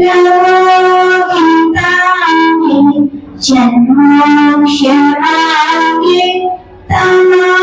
प्रवोहितानि जन्मोक्षमाङ्गे तमादिनाथम्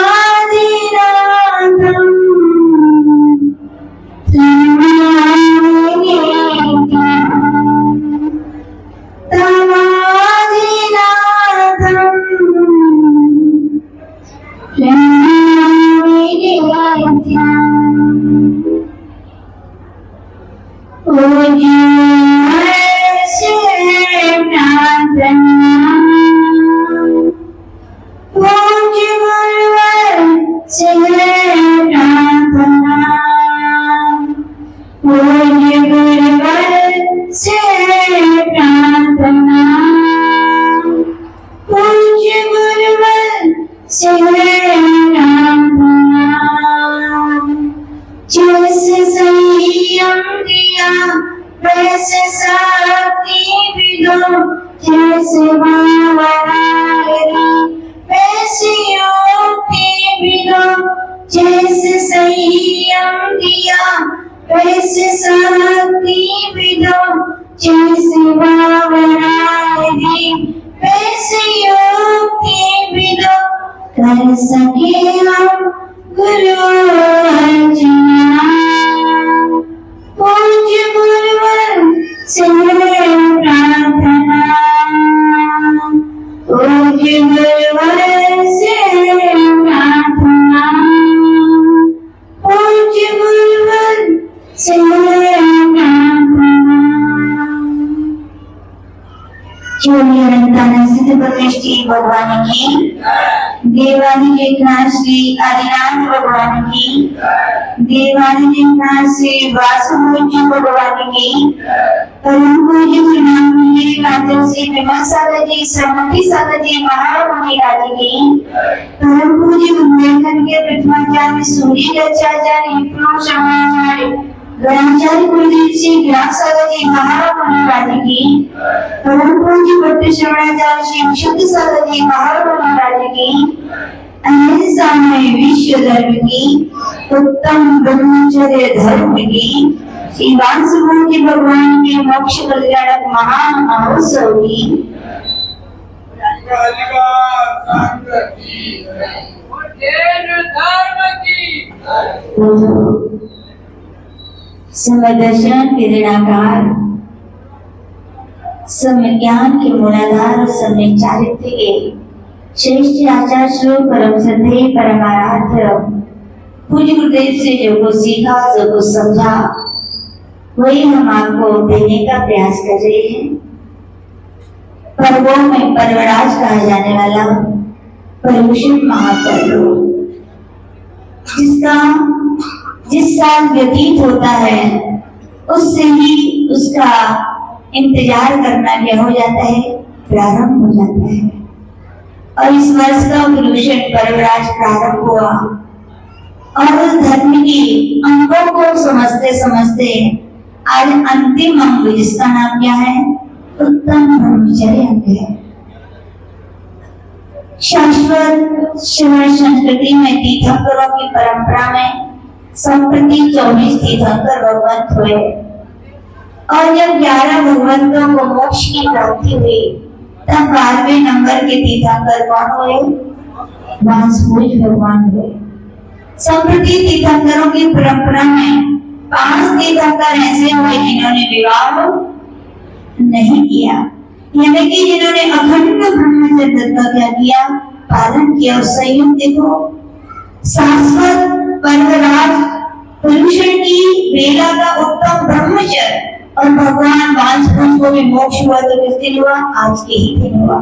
कर सके हम गुरु अर्चना पूज्य गुरुवर से प्रार्थना पूज्य गुरुवर से प्रार्थना पूज्य गुरुवर से सिद्ध परमेश्वरी भगवान की देवानी लेखनाथ श्री आदिनाथ भगवान की देवानी लेखनाथ श्री वासुदेव भगवान की परम पूज्य श्री माता श्री विमल सागर जी श्रीमती सागर जी महामुनि राजी की परम पूज्य बुंदेलखंड के प्रथमाचार्य सूर्याचार्य प्रभु ब्रह्मचारी गुरुदेव श्री ग्राम सागर जी महामुनि राजी की परम पूज्य भट्ट श्रवणाचार्य श्री विशुद्ध सागर जी महामुनि राजी की अहिंसामय विश्व धर्म की उत्तम ब्रह्मचर्य धर्म की श्री वासुदेव भगवान के मोक्ष कल्याणक महान महोत्सव की समदर्शन के ऋणाकार सम्य ज्ञान के मूलाधार और सम्य चारित्र के श्रेष्ठ आचार्य स्वरूप परम श्रद्धेय परम आराध्य पूज्य गुरुदेव से जो कुछ सीखा जो कुछ समझा वही हम आपको देने का प्रयास कर रहे हैं। पर्वों में परवराज कहा जाने वाला पर्वुषण महापर्व जिसका जिस साल व्यतीत होता है उससे ही उसका इंतजार करना क्या हो जाता है, प्रारंभ हो जाता है। और इस वर्ष का पर्वुषण पर्वराज प्रारंभ हुआ और उस धर्म की अंगों को समझते समझते आज अंतिम अंग जिसका नाम क्या है, उत्तम ब्रह्मचर्य अंग है। शाश्वत शिव संस्कृति में तीर्थंकरों की परंपरा में संप्रति 24 तीर्थंकर भगवंत हुए और जब 11 भगवंतों को मोक्ष की प्राप्ति हुई तब 12वें नंबर के तीर्थंकर कौन हुए, वासुदेव भगवान हुए। संप्रति तीर्थंकरों की परंपरा में 5 तीर्थंकर ऐसे हुए जिन्होंने विवाह नहीं किया, यानी कि जिन्होंने अखंड ब्रह्मचर्य का क्या किया, पालन किया। और संयुक्त देखो शाश्वत पर्वराज पर्वुषण की बेला का उत्तम ब्रह्मचर्य और भगवान वासुदेव को भी मोक्ष हुआ तो किस दिन हुआ, आज के ही दिन हुआ।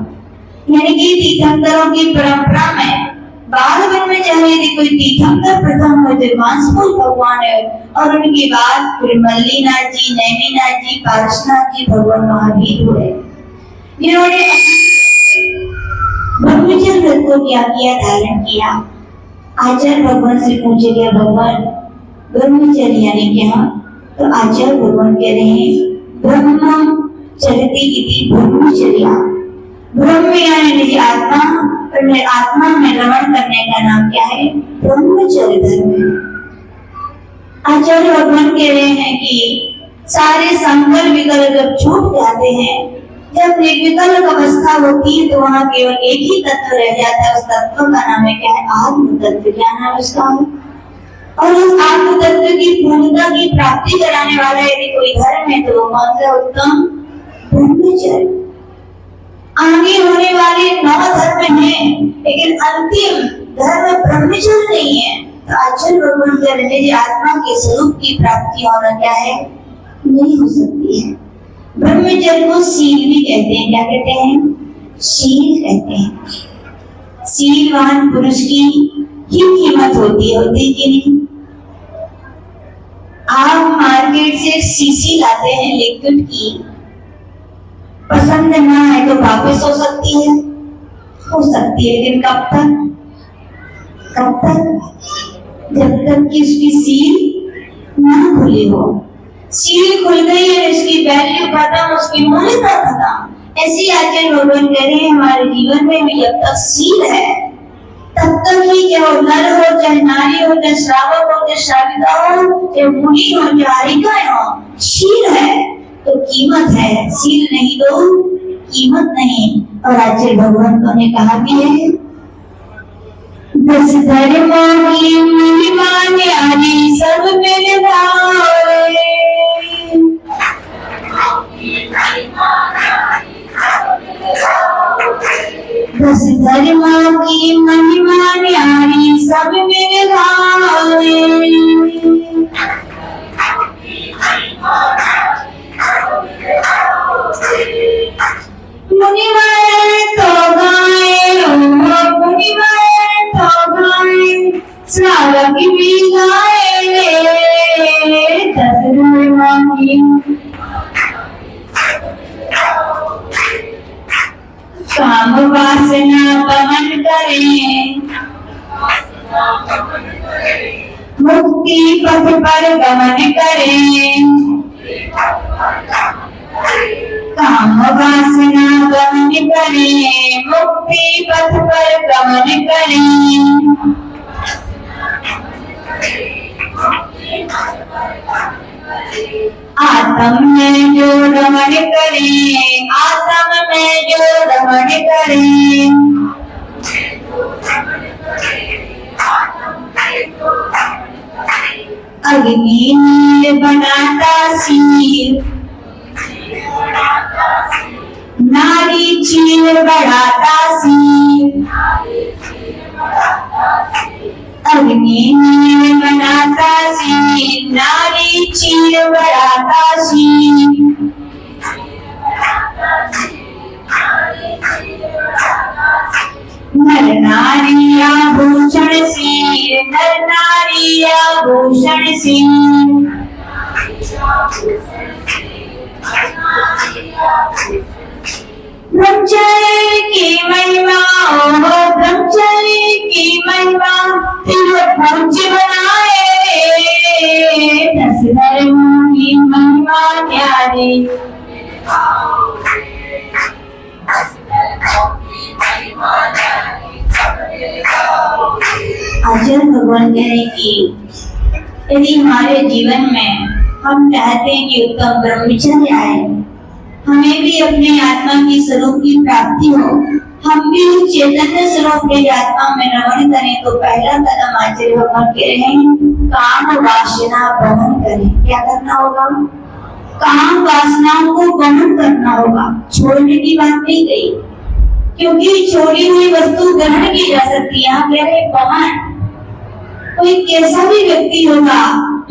यानी कि तीर्थंकरों की परंपरा में बाल ब्रह्मचारी यदि कोई तीर्थंकर प्रथम हुए तो वासुदेव भगवान है और उनके बाद फिर मल्लीनाथ जी, नैमीनाथ जी, पारसनाथ जी भगवान महावीर हुए जिन्होंने ब्रह्मचर्य को क्या किया, धारण किया। आचार्य भगवान से पूछे गया भगवान ब्रह्मचर्य यानी क्या, तो आचार्य भगवान कह रहे हैं ब्रह्मचर्यति इति ब्रह्मचर्या। ब्रह्म यानी निज आत्मा और आत्मा में रमण करने का नाम क्या है, ब्रह्मचर्य धर्म। आचार्य भगवान कह रहे हैं कि सारे संकल्प विकल्प जब छूट जाते हैं, जब निर्विकल्प अवस्था होती है, तो वहां केवल एक ही तत्व रह जाता है। उस तत्व का नाम है क्या है? आत्म तत्व। क्या नाम है उसका? और उस आत्म तत्व की पूर्णता की प्राप्ति कराने वाला यदि कोई धर्म है, तो वो कौन सा? उत्तम ब्रह्मचर्य। आगे होने वाले 9 धर्म हैं, लेकिन अंतिम धर्म ब्रह्मचर्य नहीं है। तो आचार्य भगवान कह रहे हैं, आत्मा के स्वरूप की प्राप्ति होना क्या है? नहीं हो सकती है। ब्रह्मचर्य को शील भी कहते हैं। क्या कहते हैं? शील कहते हैं। शीलवान पुरुष की ही कीमत होती कि नहीं? आप मार्केट से शीशी लाते हैं लिक्विड की, पसंद ना है तो वापस हो सकती है, लेकिन कब तक? जब तक कि उसकी सील ना खुली हो। सील खुल गई है, इसकी वैल्यू खत्म, उसकी मूल्यता खत्म। ऐसी आचार्य भगवान कह रहे हैं, हमारे जीवन में भी जब तक सील है, तब तक ही चाहे वो नर हो, चाहे नारी हो, चाहे श्रावक हो, चाहे श्राविका हो, चाहे मुनि हो, चाहे हारिकाएं हो, सील है तो कीमत है। सील नहीं तो कीमत नहीं। और आचार्य भगवान ने कहा भी है, 10 धर्मों की महिमा न्यारी सब मेरे भावे। 10 धर्मों की महिमा न्यारी सब मेरे भावे। मुनिवर तो गाए, मुनिवर तो गाए, श्रावक भी गाए रे। 10 धर्मों की काम वासना पवन करे, मुक्ति पथ पर गमन करे। काम वासना गमन करे, मुक्ति पथ पर गमन करे। आत्म में जो रमण करे, आत्म में जो रमण करे। अग्नि नील बनाता शील, नारी चीर बढ़ाता शील। अग्नि नील बनाता शील, नारी चीर बढ़ाता शील। नर नारी आभूषण शील, नर नारी आभूषण शील। ब्रह्मचर्य की महिमा, ब्रह्मचर्य की महिमा, पूज्य बनाए। 10 धर्मों की महिमा न्यारी। आचार्य भगवान कह रहे कि यदि हमारे जीवन में हम चाहते हैं कि उत्तम ब्रह्मचर्य आए, हमें भी अपने आत्मा की स्वरूप की प्राप्ति हो, हम भी चैतन्य स्वरूप के आत्मा में रमण करें, तो पहला कदम आचार्य भगवान कह रहे हैं, काम वासना दमन करें। क्या करना होगा? काम वासनाओं को दमन करना होगा। छोड़ने की बात नहीं कही, क्योंकि छोड़ी हुई वस्तु ग्रहण की जा सकती है। यहाँ कह रहे दमन। कोई कैसा भी व्यक्ति होगा,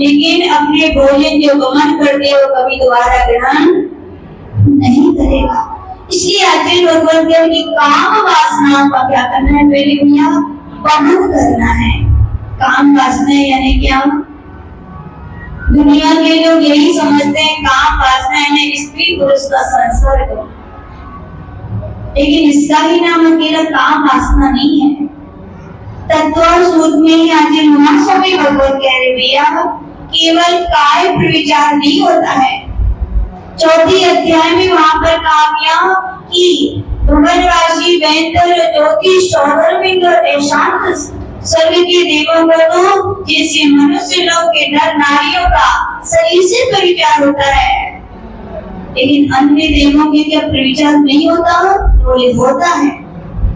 लेकिन अपने भोजन जो गमन कर दे, वो कभी दोबारा ग्रहण नहीं करेगा। इसलिए आचार्य भगवान कहते हैं, काम वासनाओं का क्या करना है? पहले भैया दमन करना है। काम वासना यानी क्या? दुनिया के लोग यही समझते हैं काम वासना यानी स्त्री पुरुष का संसर्ग, लेकिन इसका ही नाम अकेला काम वासना नहीं है। तत्व सूत्र में ही आचार्य महास्वामी भगवान कह रहे भैया, केवल काय प्रविचार नहीं होता है। 4th अध्याय में वहां पर कहा गया कि भगवान राशि वेंतर ज्योति शोधर शांत स्वर्ग के देवों को तो जैसे मनुष्य लोग के नर नारियों का शरीर से परिचार होता है, लेकिन अन्य देवों के क्या परिचार नहीं होता? बोले होता है।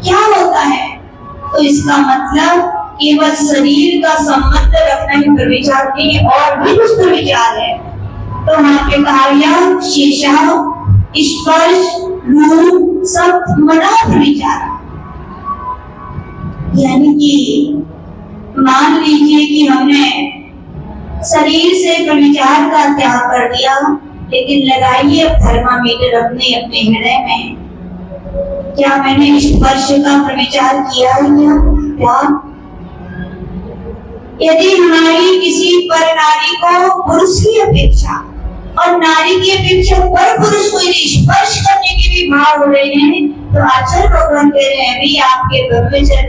क्या होता है? तो इसका मतलब केवल शरीर का संबंध रखना ही परिचार नहीं, और भी कुछ परिचार है। तो वहां पे कहा गया शेषा, स्पर्श, रूप, सब मना परिचार। यानी कि मान लीजिए कि हमने शरीर से परिचार का त्याग कर दिया, लेकिन लगाइए थर्मामीटर अपने अपने हृदय में, क्या मैंने स्पर्श का प्रविचार किया है क्या? यदि हमारी किसी पर नारी को पुरुष की अपेक्षा और नारी की अपेक्षा पर पुरुष को यदि स्पर्श करने के भी भाव हो रहे हैं, तो आचार्य भगवान कह रहे हैं अभी आपके ब्रह्मचर्य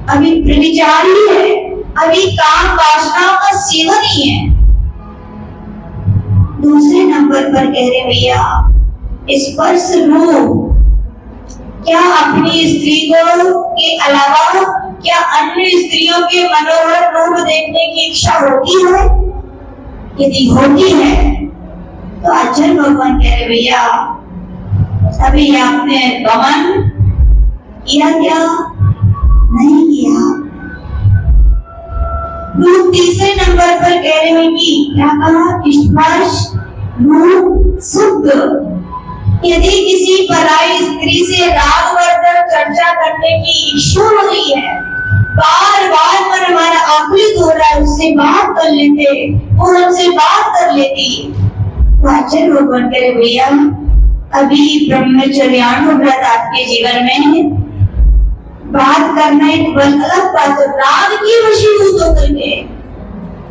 अभी प्रविचार ही है, अभी काम वासनाओं का सेवन ही है। दूसरे नंबर पर कह रहे भैया स्पर्श रूप, क्या अपनी स्त्री को के अलावा क्या अन्य स्त्रियों के मनोहर रूप देखने की इच्छा होती है? यदि होती है तो आचार्य भगवान कह रहे भैया अभी आपने दमन किया क्या? नहीं किया। तीसरे नंबर पर कह रहे हैं कि क्या कहा? स्पर्श रूप शुद्ध। यदि किसी पराई स्त्री से रागवर्धक चर्चा करने की इच्छा हो रही है, बार बार मन हमारा आकुलित हो रहा है, उससे बात कर लेते और हमसे बात कर लेती। आचार्य भगवान कह रहे भैया अभी ब्रह्मचर्यानुव्रत आपके जीवन में बात करना एक अलग बात है, राग की वशीभूत होकर के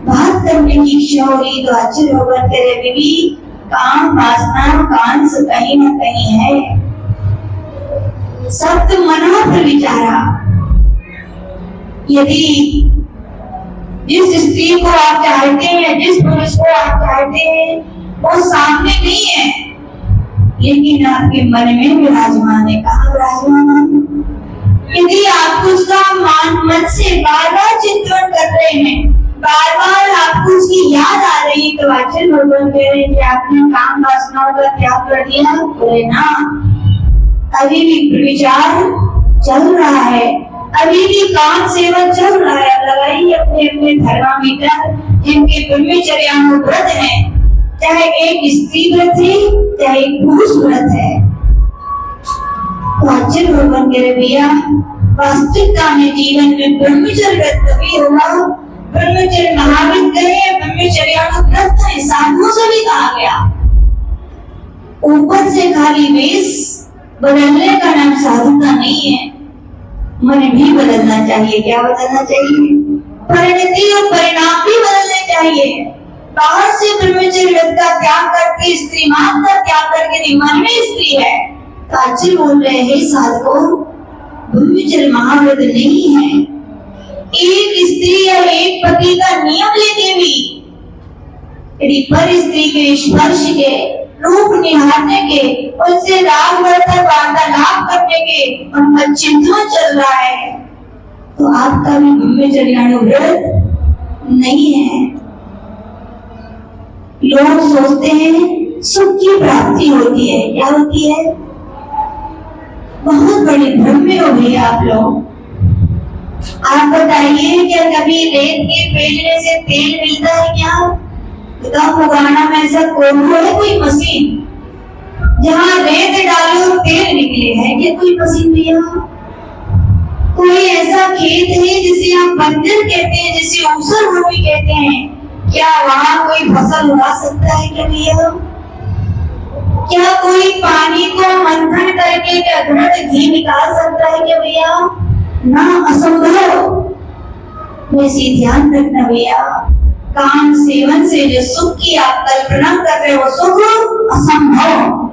बात करने की इच्छा हो रही, तो आचार्य भगवान कह रहे बीबी काम वासना कांस कहीं न कहीं है, सप्त मना प्रविचारा। यदि जिस स्त्री को आप चाहते हैं, जिस पुरुष को आप चाहते हैं, वो सामने नहीं है, लेकिन आपके मन में विराजमान है। कहाँ विराजमान? यदि आप उसका मन से बार बार चिंतन कर रहे हैं, बार बार आपको उसकी याद आ रही, तो आचार्य भगवान कह रहे हैं कि आपने काम वासनाओं का त्याग कर दिया? बोले ना, अभी भी विचार चल रहा है, अभी भी काम सेवन चल रहा है। लगाइए अपने अपने थर्मामीटर, जिनके ब्रह्मचर्यानुव्रत है, चाहे एक स्त्री व्रत है चाहे एक पुरुष व्रत है। तो आचार्य भगवान कह रहे भैया वास्तविकता में जीवन में ब्रह्मचर्य व्रत तभी होगा, ब्रह्मचर्य महावीर कहे, ब्रह्मचर्यानुव्रत है, साधुओं से भी कहा गया। ऊपर से खाली वेश बदलने का नाम साधुता नहीं है, मन भी बदलना चाहिए। क्या बदलना चाहिए? परिणति और परिणाम भी बदलने चाहिए। बाहर से ब्रह्मचर्य व्रत का त्याग करके स्त्रीमान का त्याग करके मन में स्त्री है, तो आचार्य बोल रहे हैं साधकों ब्रह्मचर्य महाव्रत नहीं है। एक स्त्री या एक पति का नियम लेके भी यदि पर स्त्री के स्पर्श के रूप निहारने के, उनसे राग वर्धक वार्तालाप करने के उनका चिंतन चल रहा है, तो आपका भी ब्रह्मचर्यानुव्रत नहीं है। लोग सोचते हैं सुख की प्राप्ति होती है। क्या होती है? बहुत बड़े भ्रम में हो गए आप लोग। आप बताइए क्या कभी रेत के पेड़ने से तेल मिलता है क्या? बताओ मुगाना में ऐसा कौन है कोई मशीन जहाँ रेत डालो तेल निकले? है क्या कोई मशीन भैया? कोई ऐसा खेत है जिसे आप बंजर कहते हैं, जिसे ऊसर भूमि कहते हैं, क्या वहाँ कोई फसल उगा सकता है क्या भैया? क्या कोई पानी को मंथन करके क्या घृत घी निकाल सकता है क्या भैया? ना, असंभव। वैसे ध्यान रखना भैया, काम सेवन से जो सुख की आप कल्पना कर रहे हो सुख असंभव,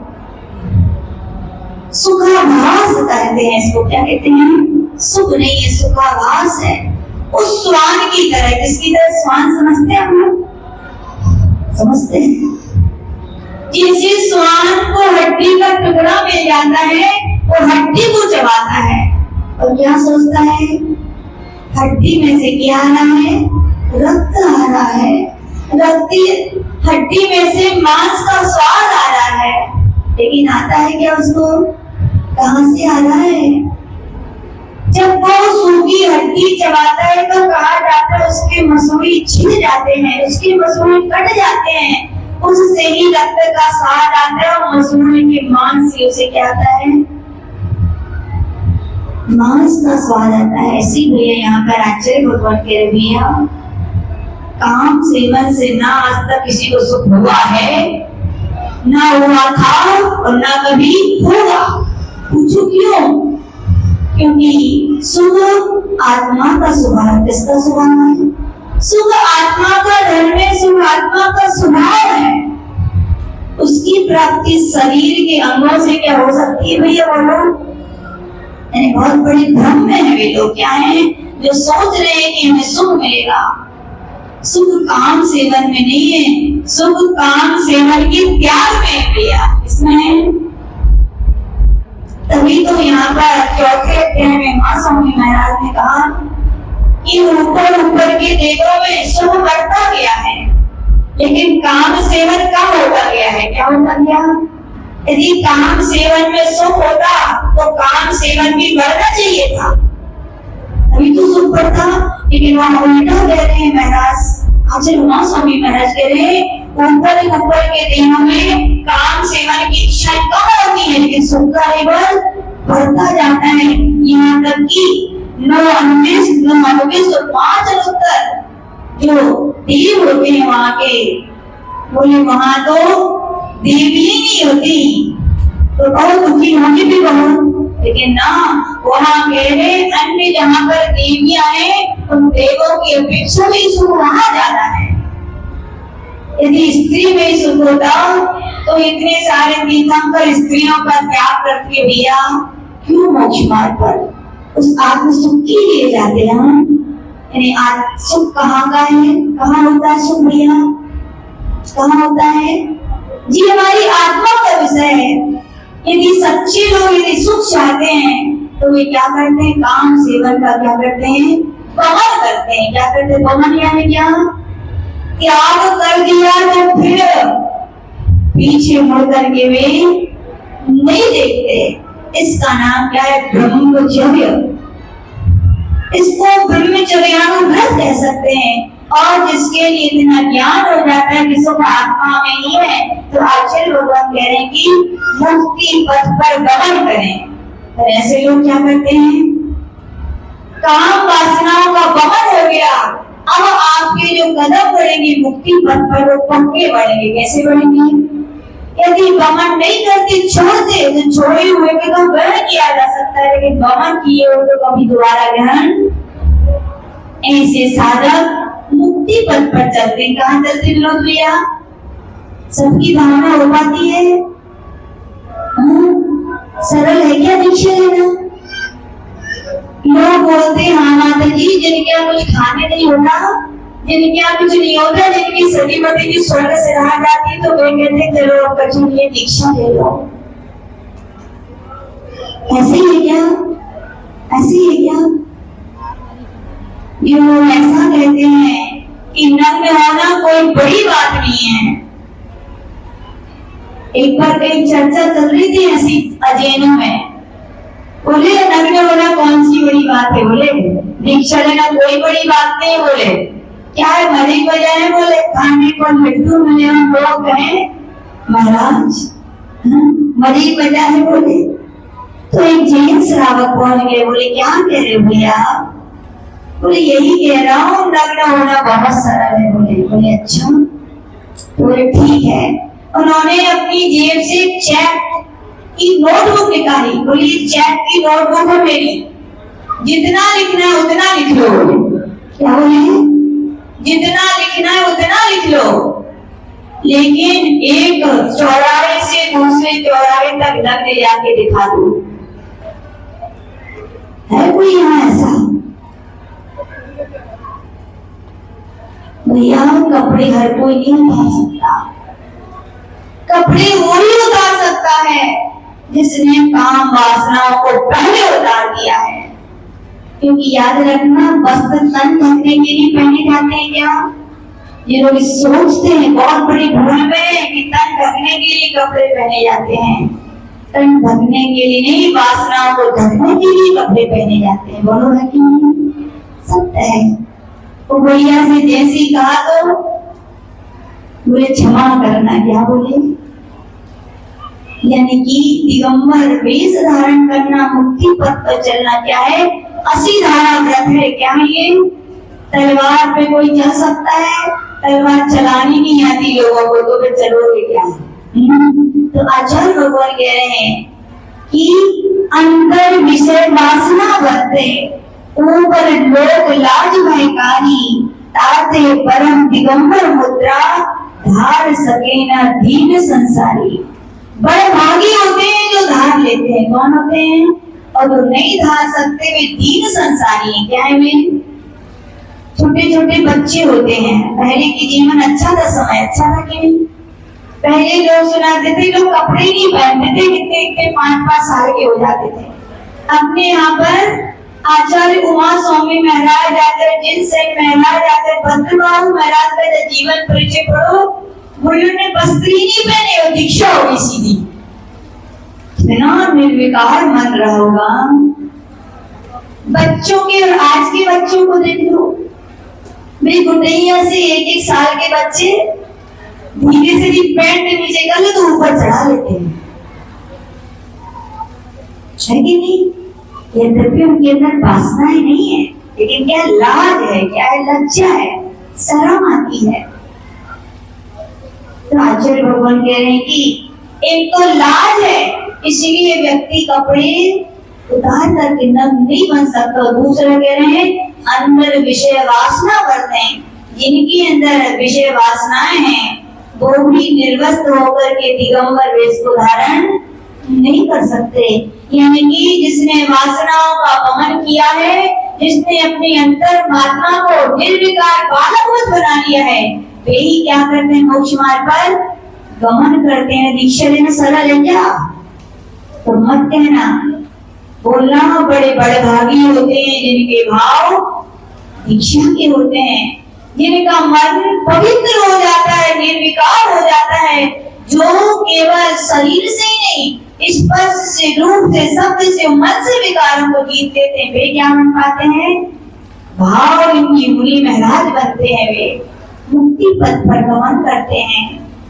सुखाभास कहते हैं इसको। क्या कहते हैं? सुख नहीं है, सुखाभास है। उस स्वान की तरह, किसकी तरह? स्वान समझते हैं हम लोग? समझते हैं। जैसे स्वान को हड्डी का टुकड़ा मिल जाता है, वो हड्डी को चबाता है और क्या सोचता है हड्डी में से क्या आ रहा है? रक्त आ रहा है। हड्डी में से मांस का स्वाद आ रहा है, लेकिन आता है क्या उसको? कहां से आ रहा है? जब वो सूखी हड्डी चबाता है तो कहा जाता है उसके मसूड़े छिल जाते हैं, उसके मसूड़े कट जाते हैं, उससे ही रक्त का स्वाद आता है और मसूड़े के मांस से उसे क्या आता है? मांस का स्वाद आता है। ऐसी भैया यहाँ पर आचार्य भगवान कह रहे भैया, काम सेवन से ना आज तक किसी को सुख हुआ है, ना हुआ था और ना कभी होगा। पूछो क्यों? क्योंकि सुख आत्मा का स्वभाव। किसका स्वभाव है? सुख आत्मा का धर्म है, सुख आत्मा का स्वभाव है। उसकी प्राप्ति शरीर के अंगों से क्या हो सकती है भैया? बोलो। बहुत बड़े भ्रम में है वे लोग। क्या है? जो सोच रहे हैं कि हमें सुख मिलेगा। सुख काम सेवन में नहीं है, सुख काम सेवन के त्याग में है भैया। इसमें तभी तो यहाँ पर चौथे अध्याय में मां स्वामी महाराज ने कहा कि ऊपर ऊपर के देशों में सुख बढ़ता गया है, लेकिन काम सेवन कम होता गया है। क्या होता गया? यदि काम सेवन में सुख होता तो काम सेवन भी बढ़ना चाहिए था, अभी तो सुख बढ़ता। लेकिन वहां उल्टा कह रहे हैं महाराज, आचार्य उमा स्वामी महाराज कह रहे हैं ऊपर के दिनों में काम सेवन की इच्छा कम होती है, लेकिन सुख का लेवल बढ़ता जाता है। यहाँ तक कि 9 और 5 उत्तर जो देव होते हैं वहां के, बोले वहां तो देवी नहीं होती तो बहुत दुखी होंगे भी बहुत, लेकिन ना वहां कह रहे अन्य जहां पर देवियां हैं उन देवों की अपेक्षा में सुख वहां ज्यादा है। यदि स्त्री में सुख होता तो इतने सारे तीर्थंकर स्त्रियों का त्याग करके भैया क्यों मोक्ष मार्ग पर उस आत्म सुख के लिए जाते हैं? यानी सुख कहाँ का है? कहाँ होता है सुख भैया? कहाँ होता है जी? हमारी आत्मा का विषय है। यदि सच्चे लोग यदि सुख चाहते हैं तो वे क्या करते हैं? काम सेवन का क्या करते हैं? बमन करते हैं। क्या करते हैं? बमन यानी क्या? त्याग कर दिया तो फिर पीछे मुड़ करके वे नहीं देखते। इसका नाम क्या है? ब्रह्मचर्य। इसको ब्रह्मचर्यानुव्रत कह सकते हैं। और जिसके लिए इतना ज्ञान हो जाता है कि सुख आत्मा में ही है, तो आचार्य भगवान कह रहे हैं कि मुक्ति पथ पर गमन करें। और ऐसे लोग क्या करते हैं? काम वासनाओं का गमन हो गया, अब आपके जो कदम बढ़ेंगे मुक्ति पथ पर वो पक्के बढ़ेंगे। कैसे बढ़ेंगे? यदि गमन नहीं करते, छोड़ते, तो छोड़े हुए के तो ग्रहण किया जा सकता है, लेकिन गमन किए हो तो कभी दोबारा ग्रहण। ऐसे साधक मुक्ति पथ पर चलते। कहाँ चलते लोग भैया? सबकी भावना हो पाती है? सरल है क्या दीक्षा लेना? लोग बोलते हैं हाँ माता जी, जिनके यहाँ कुछ खाने नहीं होता, जिनके यहाँ कुछ नहीं होता, जिनकी सतीमती की स्वर्ग से रहा जाती, तो वे कहते चलो बच्चों ये दीक्षा ले लो। ऐसे ही है क्या? ऐसे ही है क्या? जो ऐसा कहते हैं कि नग्न होना कोई बड़ी बात नहीं है। एक बार कहीं चर्चा चल रही थी ऐसी अजैनों में, बोले नग्न होना कौन सी बड़ी बात है? बोले दीक्षा लेना कोई बड़ी बात नहीं। बोले क्या है? मरी वजह है। बोले खाने को लड्डू मिले लोग कहें महाराज मरी वजह है। बोले तो एक जैन श्रावक बोल गए, बोले क्या कह रहे भैया? बोले यही कह रहा हूँ नग्न होना बहुत सरल है। बोले अच्छा। बोले ठीक है। उन्होंने अपनी जेब से चेक की नोटबुक निकाली। बोली चेक की नोटबुक है मेरी, जितना लिखना है उतना लिख लो। क्या बोले? जितना लिखना है उतना लिख लो, लेकिन एक चौराहे से दूसरे चौराहे तक नग्न जाके दिखा दो। है कोई यहाँ ऐसा? भैया कपड़े हर कोई नहीं उतार सकता। कपड़े वही उतार सकता है जिसने काम वासनाओं को पहले उतार दिया है। क्योंकि याद रखना, वस्त्र तन ढकने के लिए पहने जाते हैं क्या? ये लोग सोचते हैं बहुत बड़ी भूल में कि तन ढकने के लिए कपड़े पहने जाते हैं। तन ढकने के लिए नहीं, वासनाओं को ढकने के लिए कपड़े पहने जाते हैं। बोलो है कि नहीं? सत्य है। वो भैया से जैसी कहा तो बोले क्षमा करना, क्या बोले? यानी कि दिगंबर वेश धारण करना, मुक्ति पथ पर चलना क्या है? असीधारा व्रत है। क्या है ये? तलवार पे कोई चल सकता है? तलवार चलानी नहीं आती लोगों को, तो फिर चलोगे क्या? तो आचार्य भगवान कह रहे हैं कि अंदर विषय वासना बरते, ऊपर लोक लाज भयकारी, ताते परम दिगंबर मुद्रा, धार सके न दीन संसारी। बड़े भागी होते हैं जो धार लेते हैं। कौन होते हैं? और जो नहीं धार सकते वे दीन संसारी हैं। क्या है वे? छोटे छोटे बच्चे होते हैं। पहले की जीवन अच्छा था, समय अच्छा था कि नहीं? पहले लोग सुनाते थे, लोग कपड़े नहीं पहनते थे, कितने 5-5 साल के हो जाते थे। अपने यहाँ पर आचार्य उमा स्वामी महाराज, आचार्य जिनसेन महाराज, आचार्य भद्रबाहु महाराज का जीवन परिचय पढ़ो, उन्होंने वस्त्र ही नहीं पहने और दीक्षा होगी सीधी। इतना निर्विकार मन रहा होगा। बच्चों के और आज के बच्चों को देख लो, मेरी गुड्डैया से 1-1 साल के बच्चे धीरे से पैंट नीचे कर ले तो ऊपर चढ़ा लेते हैं, है कि नहीं? यद्यपि उनके अंदर वासनाएं नहीं है, लेकिन क्या लाज है, क्या है? लज्जा है, शर्म आती है। तो आचार्य भगवान कह रहे हैं कि एक तो लाज है, इसलिए व्यक्ति कपड़े उतार करके नग्न नहीं बन सकता। दूसरा कह रहे हैं अंदर विषय वासना बढ़ते हैं, जिनके अंदर विषय वासनाएं हैं वो भी निर्वस्त्र होकर के दिगंबर वेश को धारण नहीं कर सकते। यानी कि जिसने वासनाओं का दमन किया है, जिसने अपनी अंतर्मात्मा को निर्विकार बालकवत बना लिया है, वे ही क्या करते हैं? मोक्ष मार्ग पर गमन करते हैं। दीक्षा लेना सरल है क्या? तो मत कहना, बोलना बड़े बड़े भागी होते हैं जिनके भाव दीक्षा के होते हैं, जिनका मन पवित्र हो जाता है, निर्विकार हो जाता है, जो केवल शरीर से ही नहीं, स्पर्श से, रूप से, शब्द से, मन से विकारों को जीत लेते हैं, वे क्या बन पाते हैं? भाव इनकी मुनि महाराज बनते हैं, वे मुक्ति पथ पर गमन करते हैं।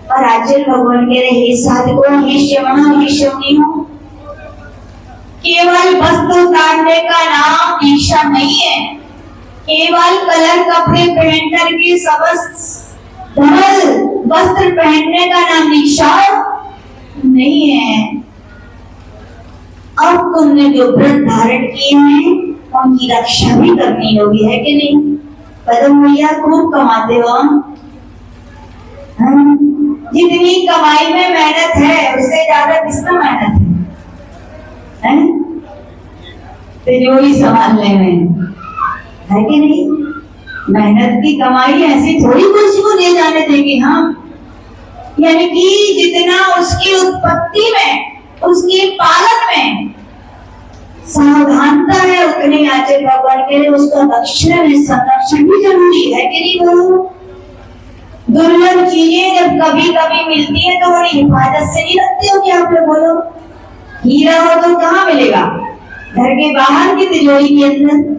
और आचार्य भगवान कह रहे, हे साधकों, हे श्रवणों, हे श्रवणियों, केवल वस्त्र उतारने का नाम दीक्षा नहीं है। केवल कलर कपड़े पहन करके धवल वस्त्र पहनने का नाम दीक्षा नहीं है। अब तुमने जो व्रत धारण किए हैं उनकी रक्षा भी करनी होगी, है कि नहीं? पदम भैया खूब कमाते हो, जितनी कमाई में मेहनत है उससे ज्यादा किसमें मेहनत है? तिजोरी संभालने में, है कि नहीं? मेहनत की कमाई ऐसी थोड़ी किसी को दे जाने देंगे हम। यानी कि जितना उसकी उत्पत्ति में, उसके पालन में सावधानता है, उतनी आचार्य भगवान के लिए उसका रक्षण, संरक्षण भी जरूरी है कि नहीं? बोलो, दुर्लभ चीजें जब कभी कभी मिलती है तो बड़ी हिफाजत से नहीं रखते हो क्या आप लोग? बोलो, हीरा हो तो कहाँ मिलेगा? घर के बाहर की तिजोरी के अंदर।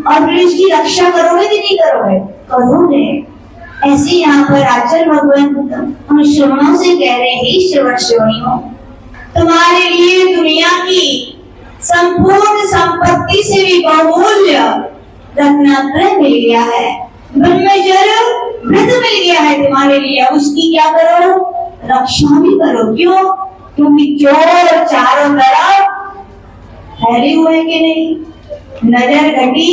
और फिर इसकी रक्षा करोगे कि नहीं करोगे? करोगे। ऐसे यहाँ पर आचार्य भगवान हम श्रवणों से कह रहे हैं, श्रवण श्रवणियों, तुम्हारे लिए दुनिया की संपूर्ण संपत्ति से भी बहुमूल्य रत्नात्रय मिल गया है, ब्रह्मचर्य व्रत मिल गया है तुम्हारे लिए। उसकी क्या करो? रक्षा भी करो। क्यों? क्योंकि चोर चारों तरफ फैले हुए कि नहीं? नजर हटी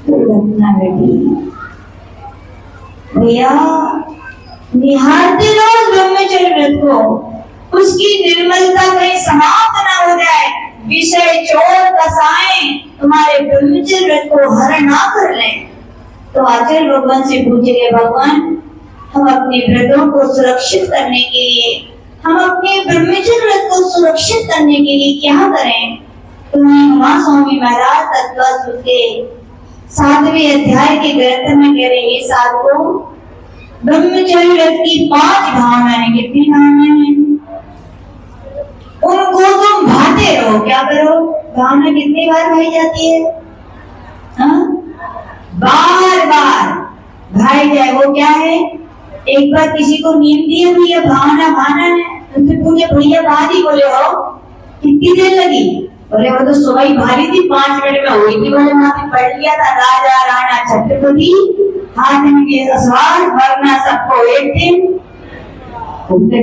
दुर्घटना घटी। भैया निहारते रहो ब्रह्मचर्य व्रत को, उसकी निर्मलता कहीं समाप्त ना हो जाए, विषय चोर कसाएं तुम्हारे ब्रह्मचर्य व्रत को हरण ना कर ले। तो आचार्य भगवान से पूछेंगे, भगवान हम अपने व्रतों को सुरक्षित करने के लिए हम अपने ब्रह्मचर्य व्रत को सुरक्षित करने के लिए क्या करें? तो वहां स्वामी महाराज तत्व के 7वें अध्याय के ग्रंथ में कह रहे हैं साधको, ब्रह्मचर्य व्रत की 5 भावनाएं, कितनी भावनाएं हैं? उनको तुम भाते रहो। क्या करो? भावना कितनी बार भाई जाती है? बार बार भाई जाए। वो क्या है? एक बार किसी को नींद दी हुई है, भावना भाना है, तुमसे पूछे भैया भारी, बोले हो कितनी देर लगी? बोले वो तो सुबह ही भारी थी, 5 मिनट में हुई थी। बोले वहां पढ़ लिया था, राजा राणा छत्रपति हाथ के सवार वरना सबको एक दिन।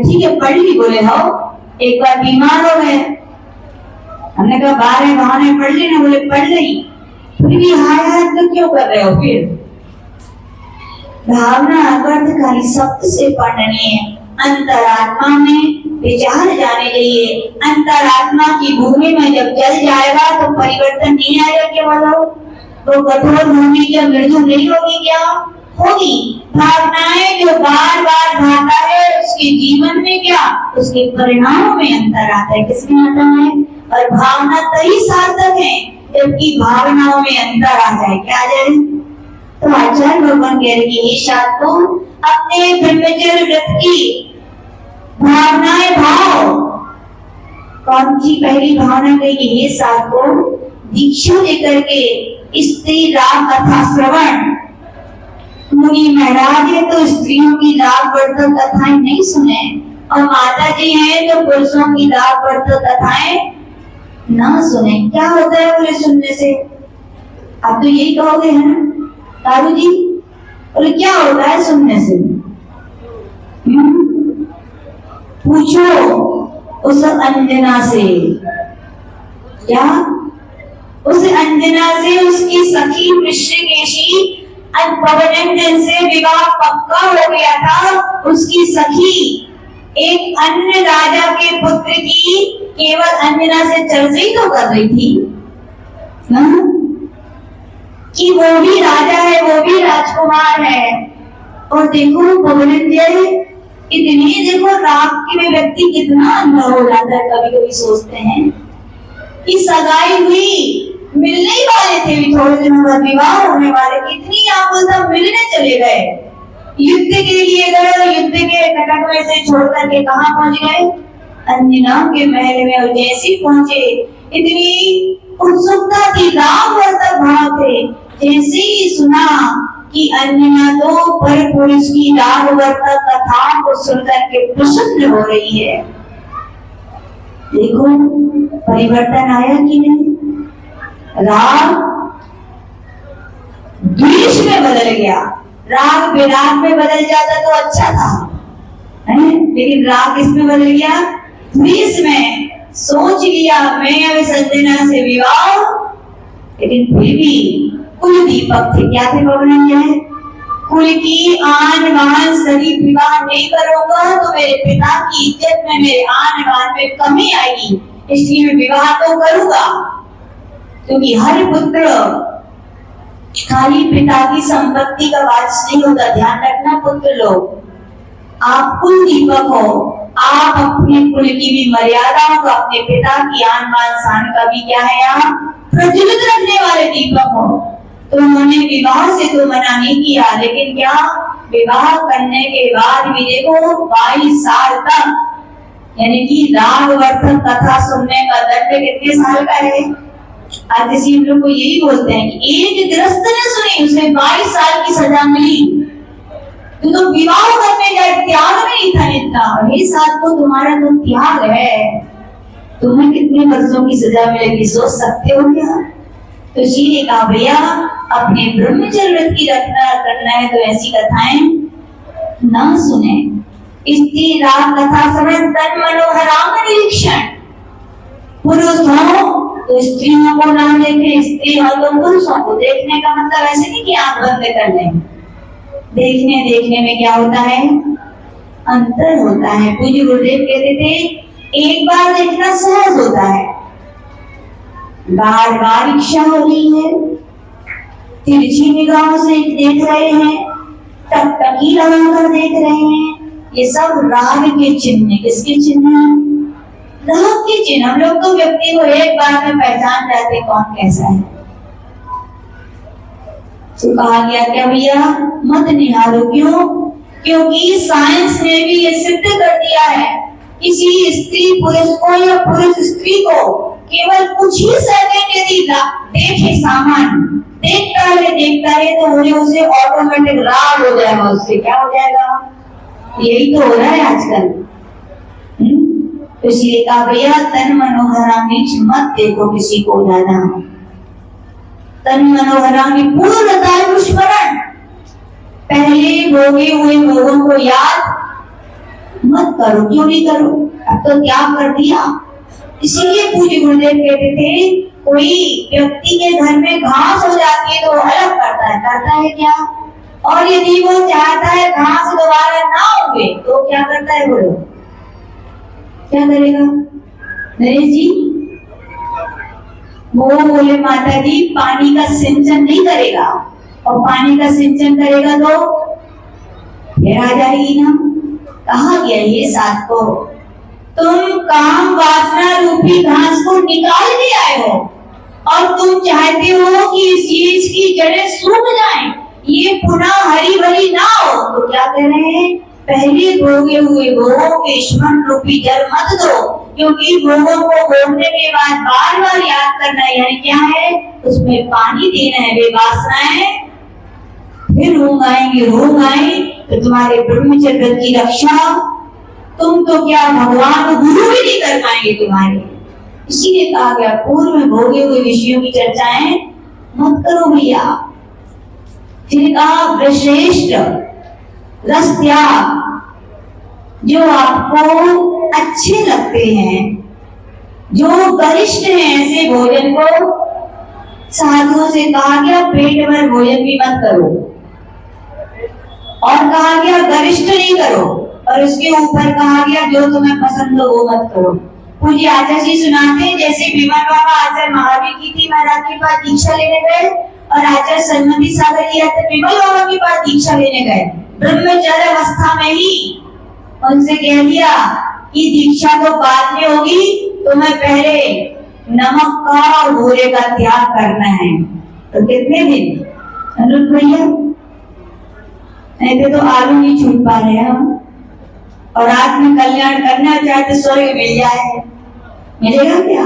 ठीक है पढ़ ली। बोले हो एक बार बीमार हो गए, हमने कहा 12 बहाने पढ़ ली ना। बोले पढ़ ली, फिर भी हाय हाय तो क्यों कर रहे हो? फिर भावना अर्थकारी शब्द से पढ़नी है, अंतरात्मा में विचार जाने चाहिए। अंतरात्मा की भूमि में जब जल जाएगा तो परिवर्तन नहीं आएगा। क्या बोलो? तो कठोर भूमि क्या मृदु नहीं होगी? क्या होगी? भावनाएं जो बार बार भाता है उसके जीवन में क्या, उसके परिणामों में अंतर आता है। किसमें आता है? और भावना तभी सार्थक है जबकि भावनाओं में अंतर आ जाए। क्या आ जाए? तो आचार्य भगवान कह रहे हैं साधको, अपने ब्रह्मचर्य व्रत की भावनाएं भाव। कौन सी पहली भावना कही? ये साधको, दीक्षा लेकर के स्त्री राग कथा श्रवण। मुनि महाराज है तो स्त्रियों की राग वर्तक कथाएं नहीं सुने, और माता जी हैं तो पुरुषों की राग वर्तक कथाएं ना सुने। क्या होता है बोले सुनने से? आप तो यही कहोगे है ना तारू जी? बोले क्या होता है सुनने से? पूछो उस अंजना से। क्या? उस अंजना से उसकी सखी ऋषिकेशी पवनंजन से विवाह पक्का हो गया था। उसकी सखी एक अन्य राजा के पुत्र की केवल अंजना से चर्चा ही तो कर रही थी कि वो भी राजा है, वो भी राजकुमार है। और देखो पवनंजन इतनी, देखो राग के में व्यक्ति कितना अंधा हो जाता है। कभी कभी सोचते हैं कि सगाई हुई, मिलने ही वाले थे, भी थोड़े दिनों बाद विवाह होने वाले, कितनी आप मिलने चले गए, युद्ध के लिए गए, युद्ध के कटक में से छोड़ करके कहाँ पहुंच गए? अंजना के महल में। और जैसे पहुंचे इतनी उत्सुकता थी, राग वर्तक भाव थे। जैसे ही सुना कि अंजना तो पर पुरुष की राग वर्तक कथा को सुनकर के प्रसन्न हो रही है। देखो परिवर्तन आया कि नहीं? राग द्वेष में बदल गया। राग विराग में बदल जाता तो अच्छा था, लेकिन राग किसमें बदल गया? द्वेष में। सोच लिया मैं अब संजना से विवाह, लेकिन फिर भी कुल दीपक थे। क्या थे पवनंजन? कुल की आन बान सदी विवाह नहीं करूंगा तो मेरे पिता की इज्जत में, मेरे आन बान में कमी आएगी, इसलिए मैं विवाह तो करूंगा। क्योंकि हर पुत्र खाली पिता की संपत्ति का वारिस नहीं होता। ध्यान रखना पुत्र लोग, आप कुल दीपक हो, आप अपने कुल की भी मर्यादाओं को, अपने पिता की आन बान शान का भी क्या है आप प्रज्वलित रखने वाले दीपक हो। तो उन्होंने विवाह से तो मना नहीं किया, लेकिन क्या विवाह करने के बाद भी देखो 22 साल तक, यानी कि राग वर्तक कथा सुनने का दंड कितने साल का है? आज जैसे हम लोग को यही बोलते हैं कि एक गृहस्थ ने सुनी, उसे 22 साल की सजा मिली। तो विवाह करने का त्याग नहीं था इतना। ये साथ को तुम्हारा तो त्याग है, तुम्हें कितने वर्षों की सजा मिलेगी सोच सकते हो क्या? तो इसीलिए कहा भैया अपने ब्रह्मचर्य व्रत की रक्षा करना है तो ऐसी कथाएं ना सुने। स्त्री राग कथा श्रवण तन मनोहराम निरीक्षण। पुरुष हो तो स्त्रियों को ना देखे, स्त्री हो तो पुरुषों को। देखने का मतलब ऐसे नहीं कि आंख बंद कर लें, देखने में क्या होता है? अंतर होता है। पूज्य गुरुदेव कहते थे एक बार देखना सहज होता है, बार बार इच्छा हो रही है, तिरछी निगाहों से देख रहे हैं, टकटकी लगाकर देख रहे हैं, ये सब राग के चिन्ह, किसके चिन्ह? राग के चिन्ह। हम लोग तो व्यक्ति को एक बार में पहचान जाते कौन कैसा है। तो कहा गया क्या भैया, मत निहारो। क्यों? क्योंकि साइंस ने भी ये सिद्ध कर दिया है, किसी स्त्री पुरुष को या पुरुष स्त्री को केवल कुछ ही सेकंड यदि देखे, सामान देखता है तो मुझे उसे ऑटोमेटिक राग हो जाएगा, उससे क्या हो जाएगा? यही तो हो रहा है आजकल। इसलिए कहा भैया तन मनोहरा नीच मत देखो किसी को ज्यादा। तन मनोहरा की पूर्णता स्मरण, पहले भोगे हुए भोगों को याद मत करो। क्यों नहीं करो? अब तो त्याग कर दिया। इसीलिए पूज्य गुरुदेव कहते थे, कोई व्यक्ति के घर में घास हो जाती है तो वो अलग करता है क्या? और यदि वो चाहता है घास दोबारा ना उगे तो क्या करता है? बोलो क्या करेगा नरेश जी? वो बोले माता जी पानी का सिंचन नहीं करेगा, और पानी का सिंचन करेगा तो फिर आ जाएगी ना। कहा गया ये साथ को, तुम काम वासना रूपी घास को निकाल के आए हो और तुम चाहते हो कि इस चीज की जड़ें सूख जाएं, ये पुनः हरी भरी ना हो। तो क्या कह रहे हैं? पहले भोगे हुए भोगों के स्मरण रूपी जल मत दो, क्योंकि भोगों को भोगने के बाद बार बार याद करना है, यानी क्या है? उसमें पानी देना है। वे वासनाएं फिर रोग आएंगे तो तुम्हारे ब्रह्मचर्य की रक्षा तुम तो क्या भगवान गुरु भी नहीं कर पाएंगे तुम्हारे। इसीलिए कहा गया पूर्व में भोगे हुए विषयों की चर्चाएं मत करो भैया। फिर कहा श्रेष्ठ रस त्याग, जो आपको अच्छे लगते हैं, जो गरिष्ठ हैं, ऐसे भोजन को साधुओं से कहा गया पेट भर भोजन भी मत करो, और कहा गया गरिष्ठ नहीं करो, और उसके ऊपर कहा गया जो तुम्हें पसंद हो वो मत करो। पूज्य आचार्य जी सुनाते हैं, जैसे विमल बाबा आचार्य महावीर की थी महाराज के पास दीक्षा लेने गए, और आचार्य सन्मति सागर जी आते विमल बाबा के पास दीक्षा लेने गए। ब्रह्मचर्य अवस्था में ही उनसे कह दिया कि दीक्षा तो बाद में होगी, तुम्हें पहले नमक का और भूरे का त्याग करना है। तो कितने दिन अनुरुद्ध भैया? नहीं तो आलू नहीं छूट पा रहे हम, और आत्म कल्याण करना चाहते स्वर्ग मिल जाए, मिलेगा क्या?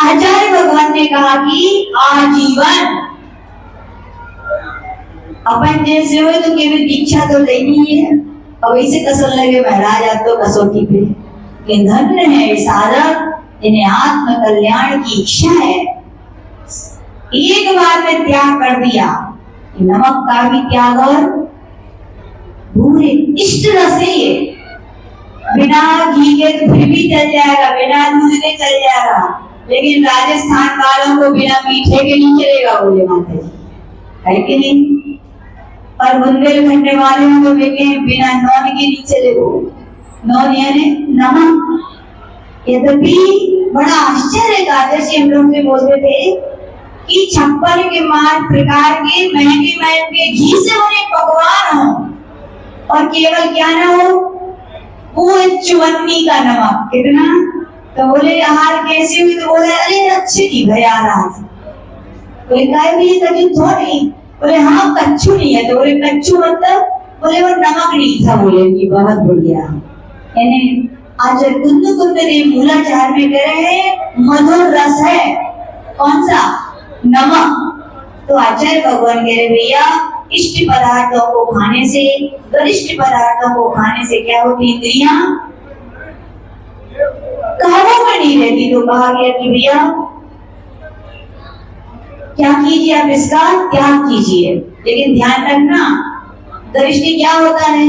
आचार्य भगवान ने कहा कि आजीवन अपन जैसे हो तो केवल दीक्षा तो लेनी है, और इसे कसर लगे महाराज आप तो कसौटी पे। ये धन्य है साधक जिन्हें आत्म कल्याण की इच्छा है, एक बार में त्याग कर दिया, नमक का भी त्याग और भूरे इष्ट रसे, बिना घी के तो फिर भी चल जाएगा, बिना दूध के चल जाएगा, लेकिन राजस्थान वालों को बिना मीठे के नहीं चलेगा, बोले माता जी, है कि नहीं? और बुंदेलखंड वाले को बिना नॉन के नहीं चलेगा, नॉन यानी नमक। यद्यपि बड़ा आश्चर्य था, जैसे हम लोग से बोलते थे कि 56 के प्रकार के महंगे घी से बने पकवान हो, और केवल क्या ना हो, वो 54 का नमक। कितना? तो बोले आहार कैसे हुई? तो बोले अरे अच्छी थी भैया आज। बोले काय भी कच्चू थोड़ी? बोले हाँ कच्चू नहीं है। तो बोले कच्चू मतलब? बोले वो नमक नहीं था। बोले कि बहुत बढ़िया। यानी आज कुंद देव मूलाचार में कह रहे हैं मधुर रस है, कौन सा? नमक। तो आचार्य भगवान कह रहे भैया इष्ट पदार्थों को खाने से, गरिष्ठ पदार्थों को खाने से क्या होती? इंद्रियां काबू में नहीं रहती। तो कहा गया कि भैया क्या कीजिए, आप इसका त्याग कीजिए, लेकिन ध्यान रखना गरिष्ठ क्या होता है?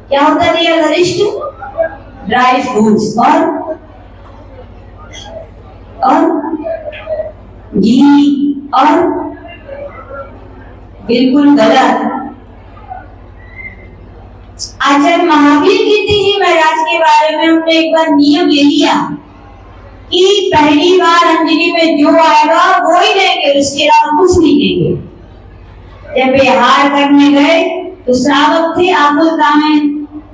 क्या होता है भैया गरिष्ठ? ड्राई फ्रूट्स और घी, और बिल्कुल गलत। आचार्य महावीर कीर्ति जी महाराज के बारे में उन्होंने एक बार नियम ले लिया कि पहली बार अंजलि में जो आएगा वो ही लेंगे, उसके अलावा कुछ नहीं लेंगे। जब बिहार करने गए तो श्रावक थे आकुलता में,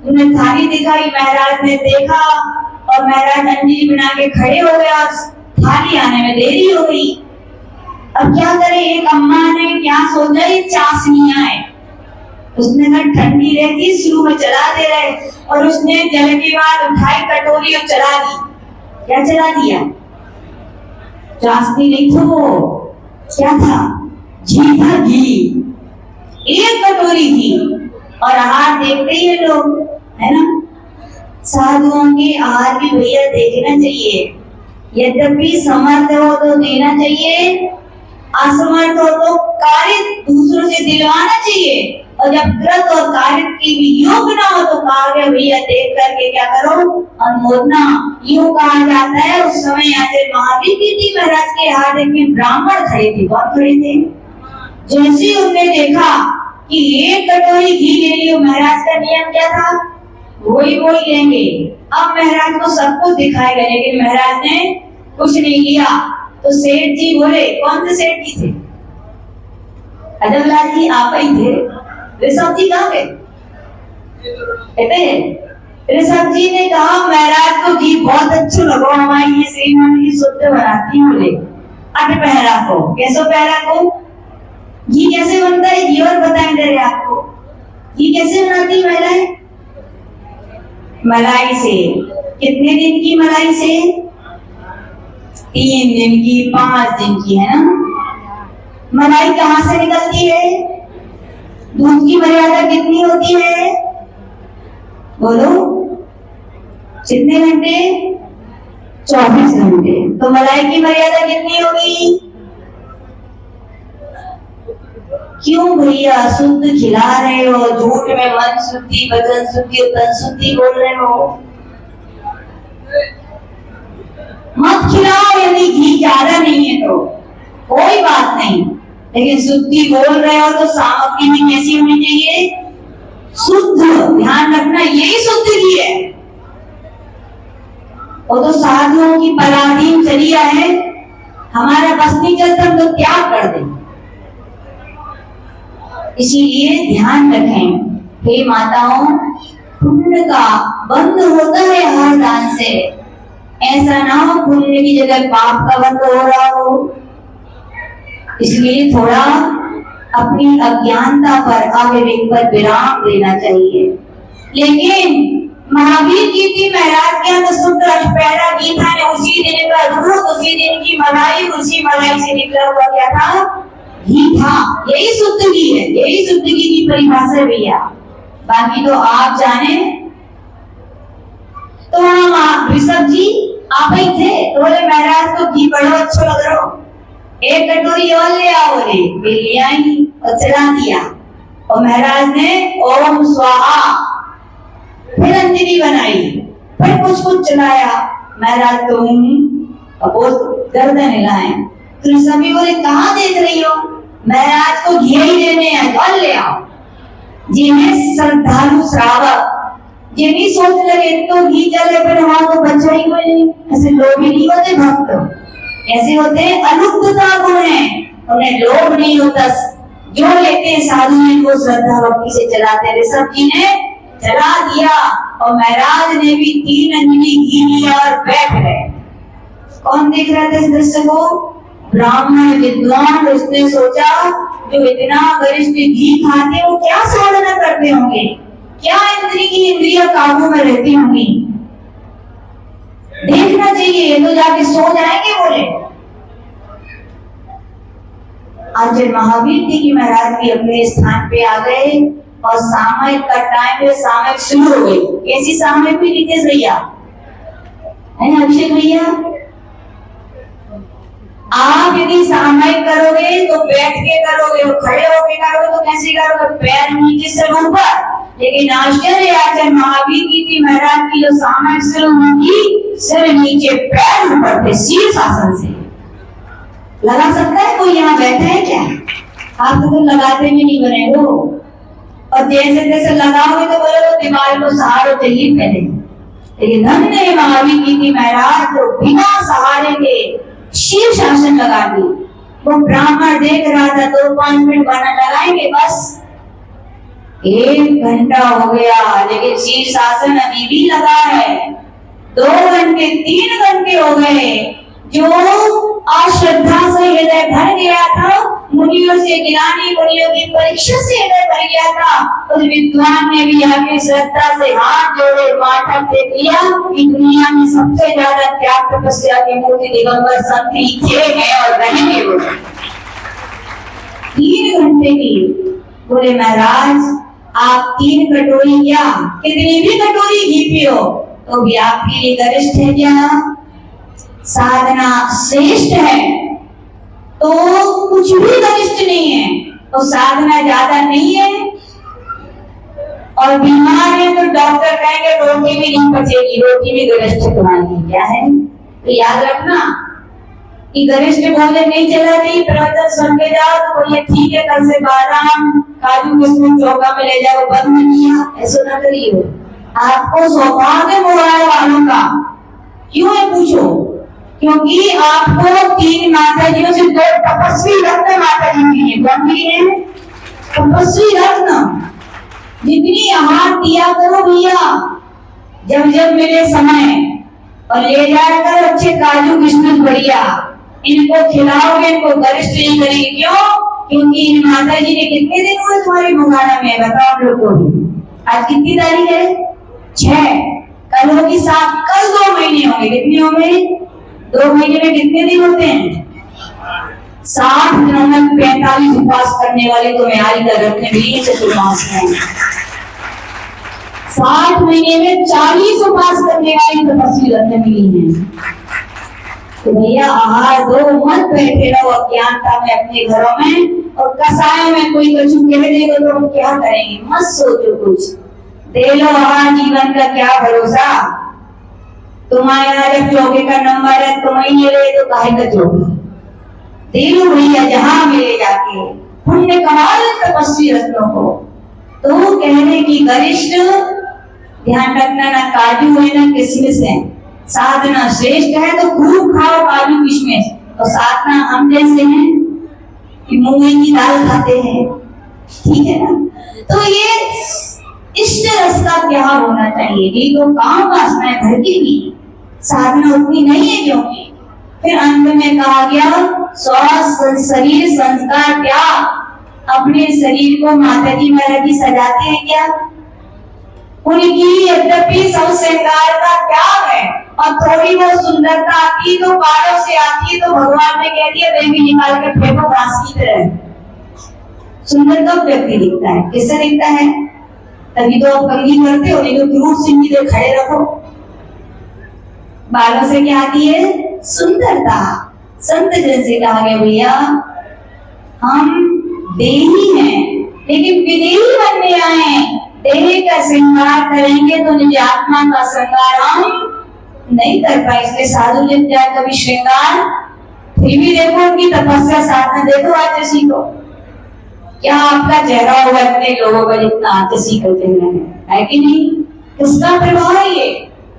उन्हें थाली दिखाई, महाराज ने देखा और महाराज अंजीरी बना के खड़े हो गए और थाली आने में देरी हो गई। अब क्या करे, एक अम्मा ने क्या सोचा, ये चाशनियां है, उसने कहा ठंडी रहती शुरू में चला दे रहे, और उसने जल के बाद उठाई कटोरी और चला दी। क्या चला दिया? चाशनी नहीं था वो, क्या था? घी था, घी। एक कटोरी घी। और आहार देखते ही है लोग, है ना? साधुओं के आहार भी भैया देखना चाहिए। यद्यपि समर्थ हो तो देना चाहिए, असमर्थ हो तो कार्य दूसरों से दिलवाना चाहिए, और जब कृत और कार्य की भी योग ना हो तो कार्य भैया देख करके क्या करो, अनुमोदना। यूं कहा जाता है उस समय आचार्य महावीर जी महाराज के हाथ में ब्राह्मण खड़े थे। कौन खड़े थे? जैसे उन्होंने देखा कि एक कटोरी घी ले लियो, महाराज का नियम क्या था? वही लेंगे। अब महाराज को सब कुछ दिखाएगा, लेकिन महाराज ने कुछ नहीं लिया। तो सेठ जी बोले, कौन से सेठ जी थे? अजबलाल जी आप ही थे। ऋषभ जी कहाँ गए? ऋषभ जी ने कहा महाराज को घी बहुत अच्छा लगा, हमारी ये श्रीमती शुद्ध बनाती बोले। अट पहरा को कैसे पहरा को घी कैसे बनता है, घी और बताएंगे रहे आपको। घी कैसे बनाती महिलाएं? मलाई से। कितने दिन की मलाई से? 3 दिन की, 5 दिन की, है ना? मलाई कहाँ से निकलती है? दूध की मर्यादा कितनी होती है? बोलो, कितने घंटे? 24 घंटे। तो मलाई की मर्यादा कितनी होगी? क्यों भैया शुद्ध खिला रहे हो, झूठ में मन शुद्धि, वचन शुद्धि, तन शुद्धि बोल रहे हो? मत खिलाओ यदि घी ज्यादा नहीं है तो कोई बात नहीं, लेकिन शुद्धि बोल रहे हो तो सामग्री भी कैसी होनी चाहिए? शुद्ध। ध्यान रखना, यही शुद्ध घी है। वो तो साधुओं की पराधीन चलिया है, हमारा बस नहीं चलता तो त्याग कर दें। इसीलिए ध्यान रखें हे माताओं, पुण्य का बंद होता है हर दान से। ऐसा ना हो पुण्य की जगह पाप का बंद हो रहा हो। इसलिए थोड़ा अपनी अज्ञानता पर, अविवेक पर विराम देना चाहिए। लेकिन महावीर जी की महाराज के अंदर शुद्ध अष्टपैरा घी था, ने उसी दिन का दूध, उसी दिन की मलाई, उसी मलाई से निकला हुआ क्या था? घी था। यही शुद्ध घी है, यही शुद्ध घी की परिभाषा है भैया। बाकी तो आप जाने। तो हम ऋषभ जी आप ही थे, तो बोले महाराज को घी बड़ा अच्छा लग रहा हो, एक कटोरी और ले आओ। बोले ले आई और चला दिया। और महाराज ने ओम स्वाहा, फिर अंजलि बनाई, फिर कुछ चलाया। महाराज तो गर्दन हिलाए। तो सभी बोले कहाँ देख रही हो? महाराज को घी ही देने हैं, और ले आओ। जिन्हें श्रद्धालु श्रावक जिन्हें सोच लगे तो घी चले, फिर वहां तो बचा ही कोई नहीं। ऐसे लोग ही नहीं होते भक्त, ऐसे होते अलुप्तता गुण है, उन्हें लोभ नहीं होता। जो लेते हैं साधु हैं वो श्रद्धा भक्ति से चलाते। ऋषभ जी ने चला दिया और महाराज ने भी 3 अंजलि घी लिया और बैठ गए। कौन देख रहा था इस दृश्य को? ब्राह्मण विद्वान। उसने सोचा जो इतना गरिष्ठ घी खाते हो क्या साधना करते होंगे, क्या इंद्रियां काबू में रहती होंगी। देखना चाहिए, ये तो जाके सो जाएंगे। बोले आज महावीर जी की महाराज भी अपने स्थान पे आ गए और सामयिक का टाइम पे सामयिक शुरू हो गई। ऐसी सामयिक भी नितेश भैया है, अभिषेक भैया। आप यदि सामयिक करोगे तो बैठ के करोगे, खड़े होके करोगे तो कैसे करोगे? पैर नीचे से ऊपर। लेकिन आश्चर्य आचार्य महावीर जी की महाराज की जो सामयिक शुरू होगी, सिर नीचे पैर ऊपर थे, शीर्षासन से। लगा सकता है कोई यहाँ बैठे है क्या? आप तो लगाते भी नहीं बने हो, और जैसे जैसे लगाओगे तो बोले तो दिमाग को सहारा चाहिए पहले। लेकिन धन्य है महावीर जी की महाराज जो बिना सहारे के शीर्षासन लगा दी। वो ब्राह्मण देख रहा था, 2-5 मिनट बना लगाएंगे बस। 1 घंटा हो गया लेकिन शीर्षासन अभी भी लगा है। 2 घंटे 3 घंटे हो गए। जो अश्रद्धा से हृदय भर गया था, मुनियों से गिलानी, मुनियों की परीक्षा से हृदय भर गया था, उस विद्वान ने भी आके श्रद्धा से हाथ जोड़े, माथा टेक लिया कि दुनिया में सबसे ज्यादा त्याग तपस्या के मूर्ति दिगंबर संत ही थे हैं और रहेंगे। वो 3 घंटे की बोले महाराज आप 3 कटोरी क्या कितनी भी कटोरी घी पियो तो भी आपके लिए गरिष्ठ है क्या? साधना श्रेष्ठ है तो कुछ भी गरिष्ठ नहीं है, तो साधना ज्यादा नहीं है। और बीमार है तो डॉक्टर कहेंगे रोटी भी नहीं पचेगी, रोटी भी गरिष्ठ तुम्हारी क्या है। तो याद रखना कि गरिष्ठ भोजन नहीं चला चाहिए। प्रवचन सुन के जाओ तो बोलिए ठीक है कल से बादाम काजू किशमिश चौका में ले जाओ, बंद नहीं किया, ऐसा ना करिए। आपको सौभाग्य मोबाइल वालों का क्यों है पूछो, क्योंकि आपको 3 माताजियों से 2 तपस्वी रत्न माताजी मिली है। कौन मिली है? तपस्वी रत्न। जितनी आहार दिया करो भैया, जब जब मिले समय, और ले जाकर अच्छे काजू किशमिश बढ़िया इनको खिलाओगे, इनको गरिष्ठ नहीं करेंगे। क्यों? क्योंकि इन माताजी ने कितने दिन हुए तुम्हारी मुंगाना में, बताओ लोग को भी। आज कितनी तारीख है? 6। कल होगी 7, कल 2 महीने होंगे। कितने होंगे? 2 महीने में कितने दिन होते हैं? 60 दिनों में 45 उपवास करने वाले तो मैं आज तक रखने मिली चतुर्मास में। 60 महीने में 40 उपवास करने वाली तपस्वी रखने मिली है। तो भैया आहार दो, मत बैठे रहो अज्ञानता में अपने घरों में, और कसाय में कोई कछु कह देगा तो हम क्या करेंगे। मत सोचो कुछ, दे लो आहार, जीवन का क्या भरोसा। तुम्हारे यहाँ जब चौके का नंबर है तुम ही नहीं रहे तो काहे का चौका। दे लो भैया जहां मिले जाके, पुण्य कमा ले तपस्वी रत्नों को। तो कहने की गरिष्ठ ध्यान रखना, ना काजू है ना किशमिश है। साधना श्रेष्ठ है तो खूब खाओ काजू किशमिश, और साधना हम जैसे हैं कि मूंगे की दाल खाते हैं, ठीक है ना। तो ये इष्ट रस का त्याग होना चाहिए। ये तो काम वासना है घर की भी, साधना उतनी नहीं है। क्योंकि फिर अंत में कहा गया स्वस्थ शरीर संस्कार त्याग। अपने शरीर को माताजी महाराज जी सजाते हैं क्या? उनकी यद्यपि सब श्रृंगार का त्याग है, और थोड़ी बहुत सुंदरता आती तो बालों से आती है, तो भगवान ने कह दिया बेबी निकाल के फेंको घास की तरह। सुंदर कब व्यक्ति दिखता है? किससे दिखता है? तभी तो आप कंघी करते हो, नहीं तो क्रूर सिंह तो खड़े रखो। बालों से क्या आती है? सुंदरता। संत जैसे कहा गया भैया हम देही हैं लेकिन विदेही बनने आए। देह का श्रृंगार करेंगे तो निज आत्मा का श्रृंगार हम नहीं कर पाए। इसलिए साधु जब जाए कभी श्रृंगार, फिर भी देखो उनकी तपस्या साधना देखो आचसी को। क्या आपका चेहरा होगा इतने लोगों का जितना आचसी का चेहरा है कि नहीं? किसका प्रभाव है ये?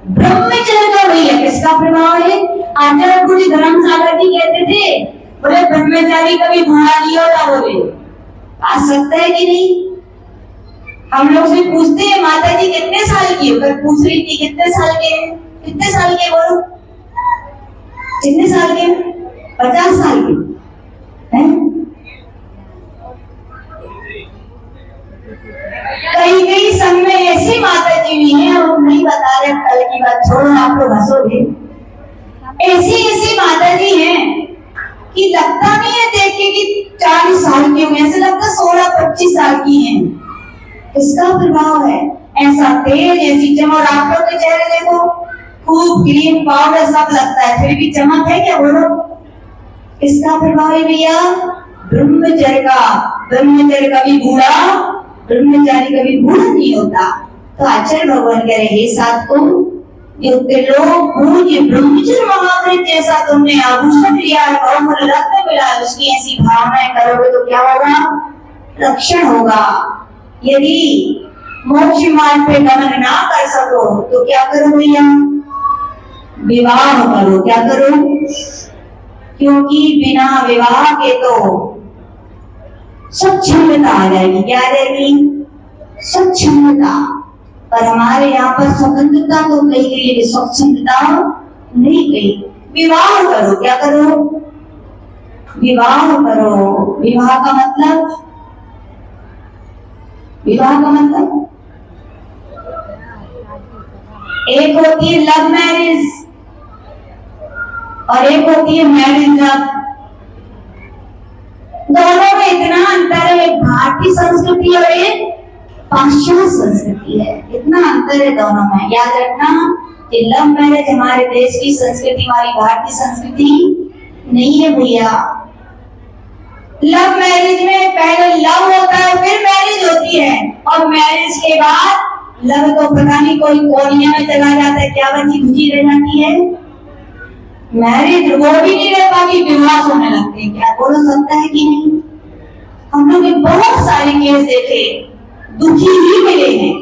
ब्रह्मचर्य का भैया। किसका प्रभाव है? आचार्य गुरु धर्मसागर जी कहते थे, बोले ब्रह्मचारी कभी बूढ़ा नहीं होता। बोले आ सकता है कि नहीं? हम लोग से पूछते हैं माता जी कितने साल की हो, पूछ रही थी कितने साल के हैं, कितने साल के बोलो, कितने साल के? 50 साल के हैं। कई संघ में ऐसी माता जी भी हैं, हम नहीं बता रहे, कल की बात छोड़ो, आप लोग हंसोगे। ऐसी माता जी हैं कि लगता नहीं है देख के कि 40 साल की होंगी, ऐसे लगता 16-25 साल की हैं। किसका प्रभाव है? ऐसा तेज, ऐसी चमक। आप लोग के चेहरे देखो, खूब क्रीम पाउडर सब लगता है, फिर भी चमक है क्या? बोलो किसका प्रभाव है भैया? ब्रह्मचर्य का। ब्रह्मचर्य कभी बूढ़ा, ब्रह्मचारी कभी बूढ़ा नहीं होता। तो आचार्य भगवान कह रहे हे साथ को युक्ति लोग पूज्य ब्रह्मचर्य महावृत जैसा तुमने आभूषण लिया है, बहुमूल्य रत्न मिला है, उसकी ऐसी भावनाएं करोगे तो क्या होगा? रक्षण होगा। यदि मोक्ष मार्ग पे गमन ना कर सको तो क्या करो भैया? विवाह करो। क्या करो? क्योंकि बिना विवाह के तो सब क्षमता आ जाएगी। क्या आ जाएगी? स्वच्छंदता, पर हमारे यहाँ पर स्वतंत्रता तो कही गई लेकिन स्वच्छंदता नहीं गई। विवाह करो, क्या करो? विवाह करो। विवाह का मतलब, विवाह का मतलब एक होती है लव मैरिज और एक होती है मैरिज लव। दोनों में इतना अंतर है, एक भारतीय संस्कृति और एक पाश्चात्य संस्कृति है, इतना अंतर है दोनों में। याद रखना कि लव मैरिज हमारे देश की संस्कृति, हमारी भारतीय संस्कृति नहीं है भैया। लव मैरिज में पहले लव होता है फिर मैरिज होती है, और मैरिज के बाद लव तो पता नहीं कोई कोरिया में चला जाता है, क्या बची खुशी रह जाती है। मैरिज वो भी नहीं रह पाती, विवाह होने लगते हैं। क्या बोल सकता है कि नहीं? हम लोग ने बहुत सारे केस देखे, दुखी ही मिले हैं।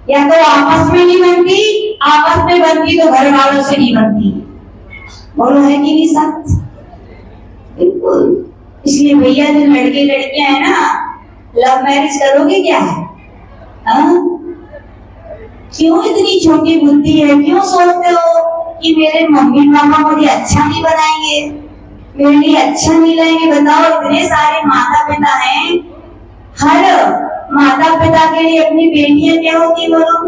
या तो आपस में नहीं बनती, आपस में बनती तो घर वालों से नहीं बनती। बोलो है कि नहीं सच? बिल्कुल। इसलिए भैया जो लड़के लड़कियां है ना, लव मैरिज करोगे क्या? क्यों इतनी छोटी बुद्धि है? क्यों सोचते हो कि मेरे मम्मी पापा मुझे अच्छा नहीं बनाएंगे, मेरे लिए अच्छा नहीं लाएंगे? बताओ, इतने सारे माता पिता हैं, हर माता पिता के लिए अपनी बेटियां क्या होती बोलो?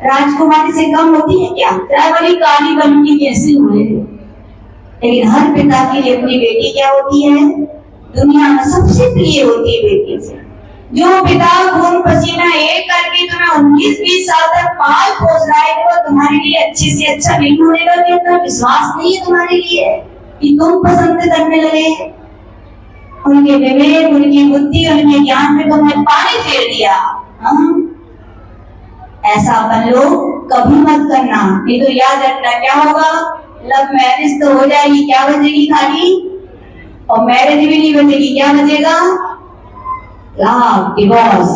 राजकुमारी से कम होती है क्या? चाहे बड़ी काली बनूंगी कैसे हुए, लेकिन हर पिता के लिए अपनी बेटी क्या होती है? दुनिया में सबसे प्रिय होती है बेटी से। जो पिता खून पसीना एक करके तुम्हें 19-20 साल तक पाल पोस रहा है, वो तुम्हारे लिए अच्छे से अच्छा नहीं होगा कि इतना विश्वास नहीं है तुम्हारे लिए कि तुम पसंद करने लगे। उनके विवेक, उनकी बुद्धि, उनके ज्ञान में तुमने पानी फेर दिया। ऐसा अपन लोग कभी मत करना, नहीं तो याद रखना क्या होगा? लव मैरिज तो हो जाएगी, क्या बचेगी? खाली। और मैरिज भी नहीं बचेगी, क्या बचेगा? डिवोर्स।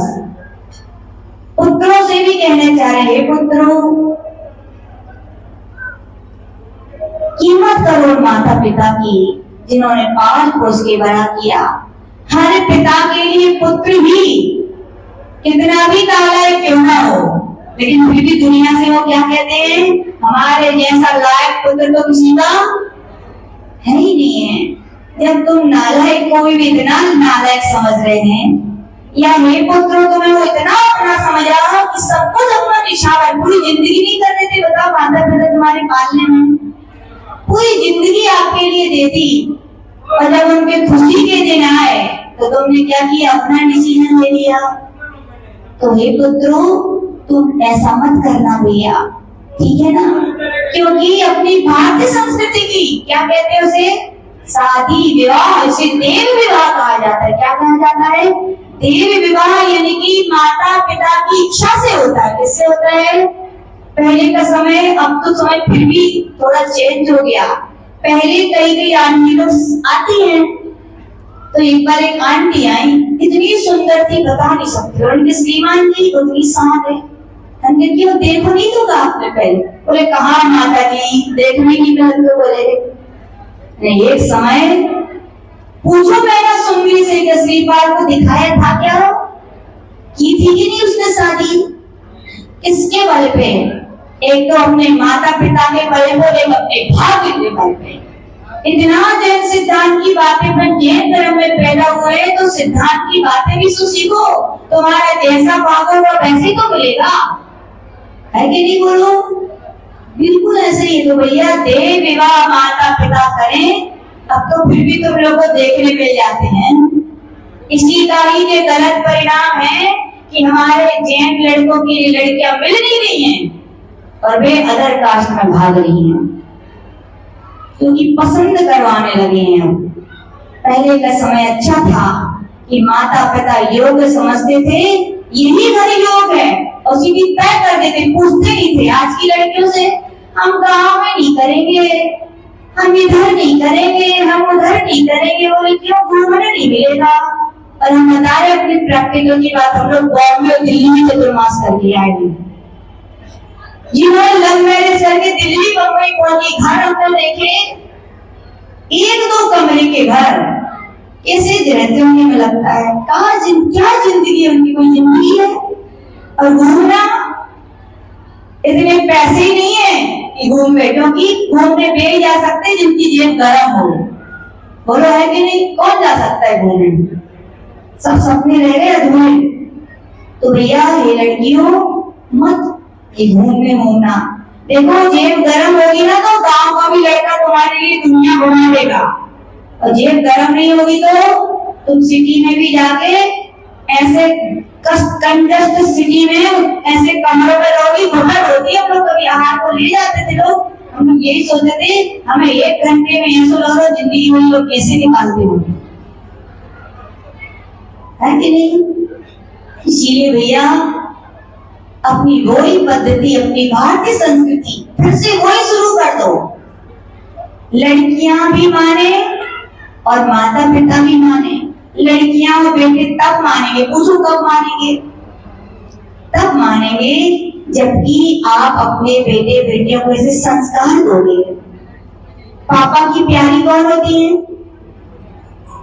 पुत्रों से भी कहना चाह रहे हैं, पुत्रों कीमत करो माता पिता की, जिन्होंने पाल पोस के बड़ा किया। हर पिता के लिए पुत्र ही कितना भी नालायक क्यों ना हो, लेकिन फिर भी दुनिया से वो क्या कहते हैं? हमारे जैसा लायक पुत्र तो किसी का है ही नहीं है। जब तुम नालायक को भी इतना नालायक समझ रहे हैं, या हे पुत्रों तुम्हें वो इतना अपना समझा कि सबको अपना निशाना, पूरी जिंदगी नहीं कर देते। बताओ, माता पिता तुम्हारे पालने में पूरी जिंदगी आपके लिए देती, और जब उनके खुशी के दिन आए तो तुमने क्या किया? अपना डिसीजन ले लिया। तो हे पुत्रों, तुम ऐसा मत करना भैया, ठीक है ना? क्योंकि अपनी भारतीय संस्कृति की क्या कहते हैं उसे? शादी विवाह, इसे देव विवाह कहा जाता है। क्या कहा जाता है? देव विवाह, यानी कि माता पिता की इच्छा से होता है। किससे होता है? पहले का समय, अब तो समय फिर भी थोड़ा चेंज हो गया। पहले कई आंटी लोग आती हैं, तो एक बार एक आंटी आई, इतनी सुंदर थी बता नहीं सकती, और उनकी श्रीमान जी उनकी साथ है। हमने क्यों देखो नहीं तो कहा आपने? पहले बोले कहा माता जी देखने की बहन तो बोले नहीं। एक समय पूछो मेरा सुनने से कि श्रीपाल को दिखाया था क्या? की थी कि नहीं उसने शादी? किसके बल पे? एक तो अपने माता पिता के बल पे, एक अपने भाग्य के बल पे। इतना जैन सिद्धांत की बातें पर जैन धर्म में पैदा हुए, तो सिद्धांत की बातें भी सीखो। तुम्हारा जैसा भागोगा वैसे तो मिलेगा, है कि नहीं? बोलो, बिल्कुल ऐसे ही। तो भैया देव विवाह माता पिता करें, अब तो फिर भी तुम लोग को देखने मिल जाते हैं। इसी का ही ये गलत परिणाम है कि हमारे जैन लड़कों की लड़कियां मिल नहीं रही हैं और वे अदर कास्ट में भाग रही हैं, क्योंकि पसंद करवाने लगे हैं। पहले का समय अच्छा था कि माता पिता योग समझते थे, यही घर योग है, और सीधी तय कर देते, पूछते नहीं थे। आज की लड़कियों से हम गाँव में नहीं करेंगे, हम इधर नहीं करेंगे, हम उधर नहीं करेंगे। बोले क्यों? घूमने नहीं मिलेगा। और हम बता रहे अपनी प्रैक्टिकल की बात, हम लोग बॉम्बे और दिल्ली में चतुर्मास करके आए हैं। जिन्होंने लव मैरिज करके दिल्ली बम्बई पहुंची, घर हमने देखे 1-2 कमरे के घर, कैसे रहते होंगे में लगता है, क्या जिंदगी है उनकी, कोई जिंदगी है? और घूमना, इतने पैसे ही नहीं है कि घूम बैठो, क्योंकि घूमने वे ही जा सकते जिनकी जेब गर्म हो। बोलो है कि नहीं? कौन जा सकता है घूमने? सब सपने रह गए अधूरे। तो भैया ये लड़कियों मत ये घूमने घूमना, देखो जेब गर्म होगी ना तो गांव का भी लड़का तुम्हारे लिए दुनिया घुमा देगा, और जेब गर्म नहीं होगी तो तुम सिटी में भी जाके ऐसे कंजस्ट सिटी में ऐसे कमरों में रहोगी, घुटन होती है। हम लोग कभी आहार को ले जाते थे लोग, हम लोग यही सोचते थे हमें 1 घंटे में ऐसा लग रहा जिंदगी में लोग कैसे निकालते होंगे, है कि नहीं? इसीलिए भैया अपनी वही पद्धति, अपनी भारतीय संस्कृति फिर से वही शुरू कर दो। लड़कियां भी माने और माता पिता भी माने। लड़कियां और बेटे तब मानेंगे, पूछो कब मानेंगे? तब मानेंगे जबकि आप अपने बेटे बेटियों को ऐसे संस्कार दोगे। पापा की प्यारी कौन होती है?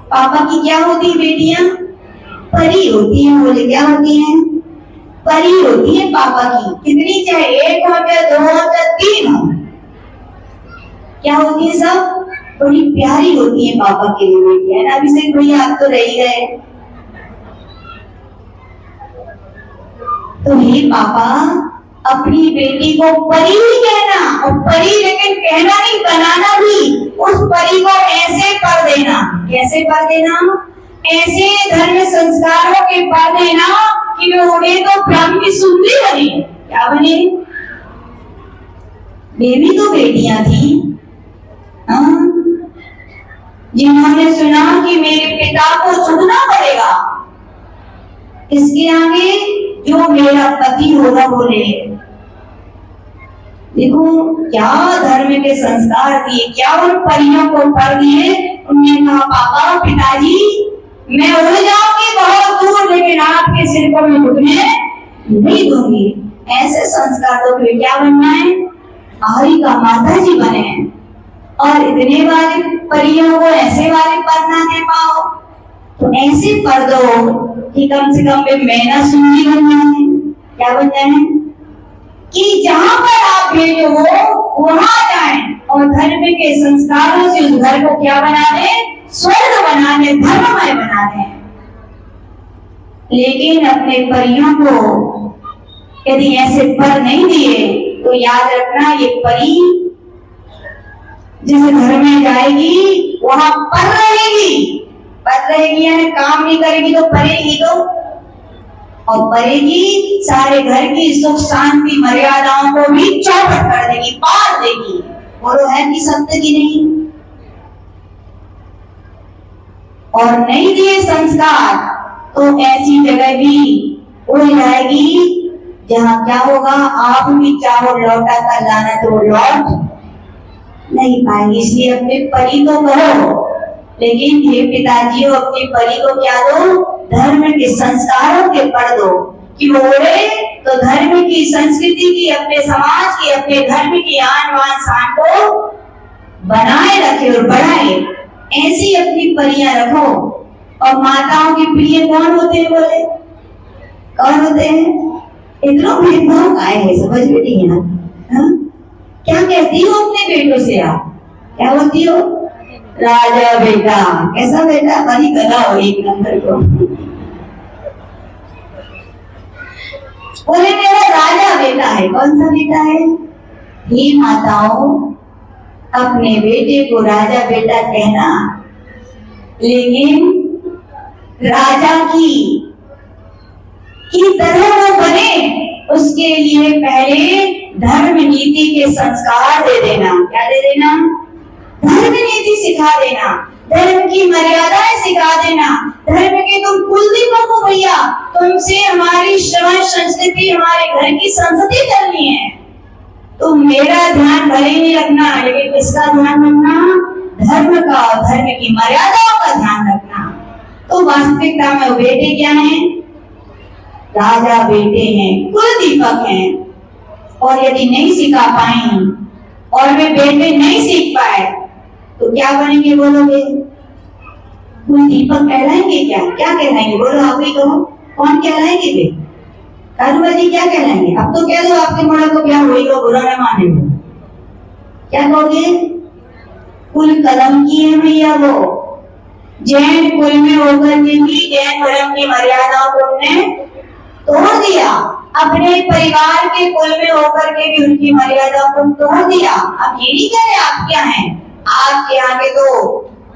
पापा की क्या होती है बेटियां? परी होती है। बोले क्या होती है? परी होती है पापा की। कितनी, चाहे 1 हो चाहे 2 हो चाहे 3 हो, क्या होती है? सब बड़ी प्यारी होती है पापा के लिए बेटियां, है ना? अभिषेक भैया आप तो रह ही गए। तो हे पापा अपनी बेटी को परी ही कहना, और परी लेकिन कहना नहीं, बनाना भी। उस परी को ऐसे पढ़ देना। कैसे पढ़ देना? ऐसे धर्म संस्कारों के पढ़ देना कि वे उन्हें तो ब्रह्म की सुंदरी बने। क्या बने? देवी तो बेटियां थी, जिन्होंने सुना कि मेरे पिता को झुकना पड़ेगा, इसके आगे जो मेरा पति होगा बोले। देखो क्या धर्म के संस्कार दिए, क्या उन परियों को पढ़ दिए। उन्होंने कहा पापा पिताजी मैं उड़ जाऊंगी बहुत दूर, लेकिन आपके सिर को मैं झुकने नहीं दूंगी। ऐसे संस्कार तो फिर क्या बनना है? आरी का माता जी बने, और इतने वाले परियों को ऐसे वाले पद ना दे पाओ, तो ऐसे पढ़ दो कि कम से कम वे मैना सुंदरी बन जाए। क्या बन जाए? कि जहां पर आप भेजो हो वहां जाए, और धर्म के संस्कारों से उस घर को क्या बना दे? स्वर्ग बना दे, धर्ममय बना दे। लेकिन अपने परियों को यदि ऐसे पर नहीं दिए तो याद रखना ये परी जिस घर में जाएगी वहां पर रहेगी। पर रहेगी यानी काम नहीं करेगी तो परेगी, तो और परेगी सारे घर की सुख शांति मर्यादाओं को भी चौपट कर देगी, पार देगी। बोलो है कि सत्य की नहीं? और नहीं दिए संस्कार तो ऐसी जगह भी उड़ जाएगी जहां क्या होगा? आप भी चाहो लौटा कर लाना तो वो लौट नहीं पाएंगे। इसलिए अपने परी को कहो, लेकिन हे पिताजी अपनी परी को क्या दो? धर्म के संस्कारों के पढ़ दो कि वो उड़े तो धर्म की, संस्कृति की, अपने समाज की, अपने धर्म की आन बान शान को बनाए रखे और बढ़ाए। ऐसी अपनी परियां रखो। और माताओं के प्रिय कौन होते हैं? बोले कौन होते हैं? इतना भेदभाव का है, समझ में नहीं है। क्या कहती हो अपने बेटों से? आप क्या बोलती हो? राजा बेटा। कैसा बेटा? बड़ी कला हो एक नंबर को। बोले मेरा राजा बेटा है। कौन सा बेटा है? हे माताओं अपने बेटे को राजा बेटा कहना, लेकिन राजा की तरह वो बने उसके लिए पहले धर्म नीति के संस्कार दे देना। क्या दे देना? धर्म नीति सिखा देना, धर्म की मर्यादाएं सिखा देना। धर्म के तुम कुलदीपक हो भैया, तुमसे हमारी श्रवण संस्कृति, हमारे घर की संस्कृति चलनी है। तुम मेरा ध्यान भले ही नहीं रखना, लेकिन किसका ध्यान रखना? धर्म का, धर्म की मर्यादाओं का ध्यान रखना। तो वास्तविकता में वो बेटे क्या हैं? राजा बेटे हैं, कुलदीपक हैं। और यदि नहीं सिखा पाए और वे बेटे नहीं सीख पाए तो क्या बनेंगे? बोलोगे कोई दीपक कहलाएंगे क्या? क्या कहलाएंगे? बोलो आप ही कहो, कौन कहलाएंगे वे? कालूबा जी क्या कहलाएंगे? अब तो कह दो आपके मोड़ा को क्या होएगा, बुरा न माने वो। क्या कहोगे? कुल कलम की है भैया वो। जैन कुल में होकर के भी जैन धर्म की मर्यादाओं को उन्होंने तोड़ दिया। अपने परिवार के कुल में होकर के भी उनकी मर्यादाओं को तोड़ दिया। अब ये नहीं कह रहे आप क्या हैं, आपके यहाँ के तो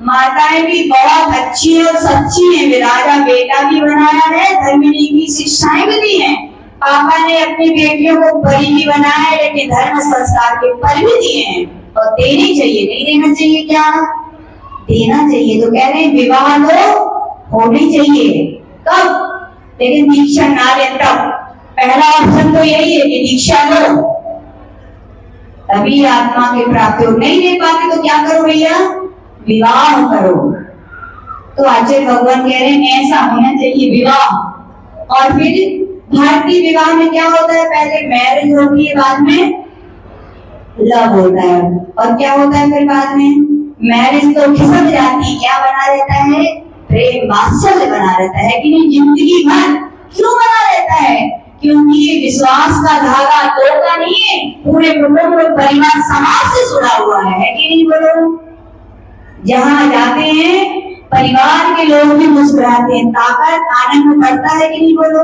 माताएं भी बहुत अच्छी और सच्ची हैं, राजा बेटा भी बनाया है, धर्मिणी की शिक्षाएं भी दी हैं। पापा ने अपनी बेटियों को परी भी बनाया है, लेकिन धर्म संस्कार के फल भी दिए हैं और देनी चाहिए। नहीं देना चाहिए क्या? देना चाहिए। तो कह रहे हैं विवाह तो होनी चाहिए। कब? लेकिन दीक्षा ना ले तब। पहला ऑप्शन तो यही है कि दीक्षा लो, तभी आत्मा की प्राप्ति हो। नहीं ले पाते तो क्या करो भैया? विवाह करो। तो आचार्य भगवान कह रहे हैं ऐसा होना चाहिए विवाह। और फिर भारतीय विवाह में क्या होता है? पहले मैरिज होती है, बाद में लव होता है। और क्या होता है फिर बाद में? मैरिज तो खिसक जाती, क्या बना रहता है? प्रेम वात्सल्य बना रहता है कि नहीं, जिंदगी भर। क्यों बना रहता है? क्योंकि ये विश्वास का धागा तोड़ता नहीं है, पूरे कुटुंब परिवार समाज से जुड़ा हुआ है कि नहीं? बोलो, जहाँ जाते हैं परिवार के लोग भी मुस्कुराते हैं, ताकत आनंद बढ़ता है कि नहीं? बोलो,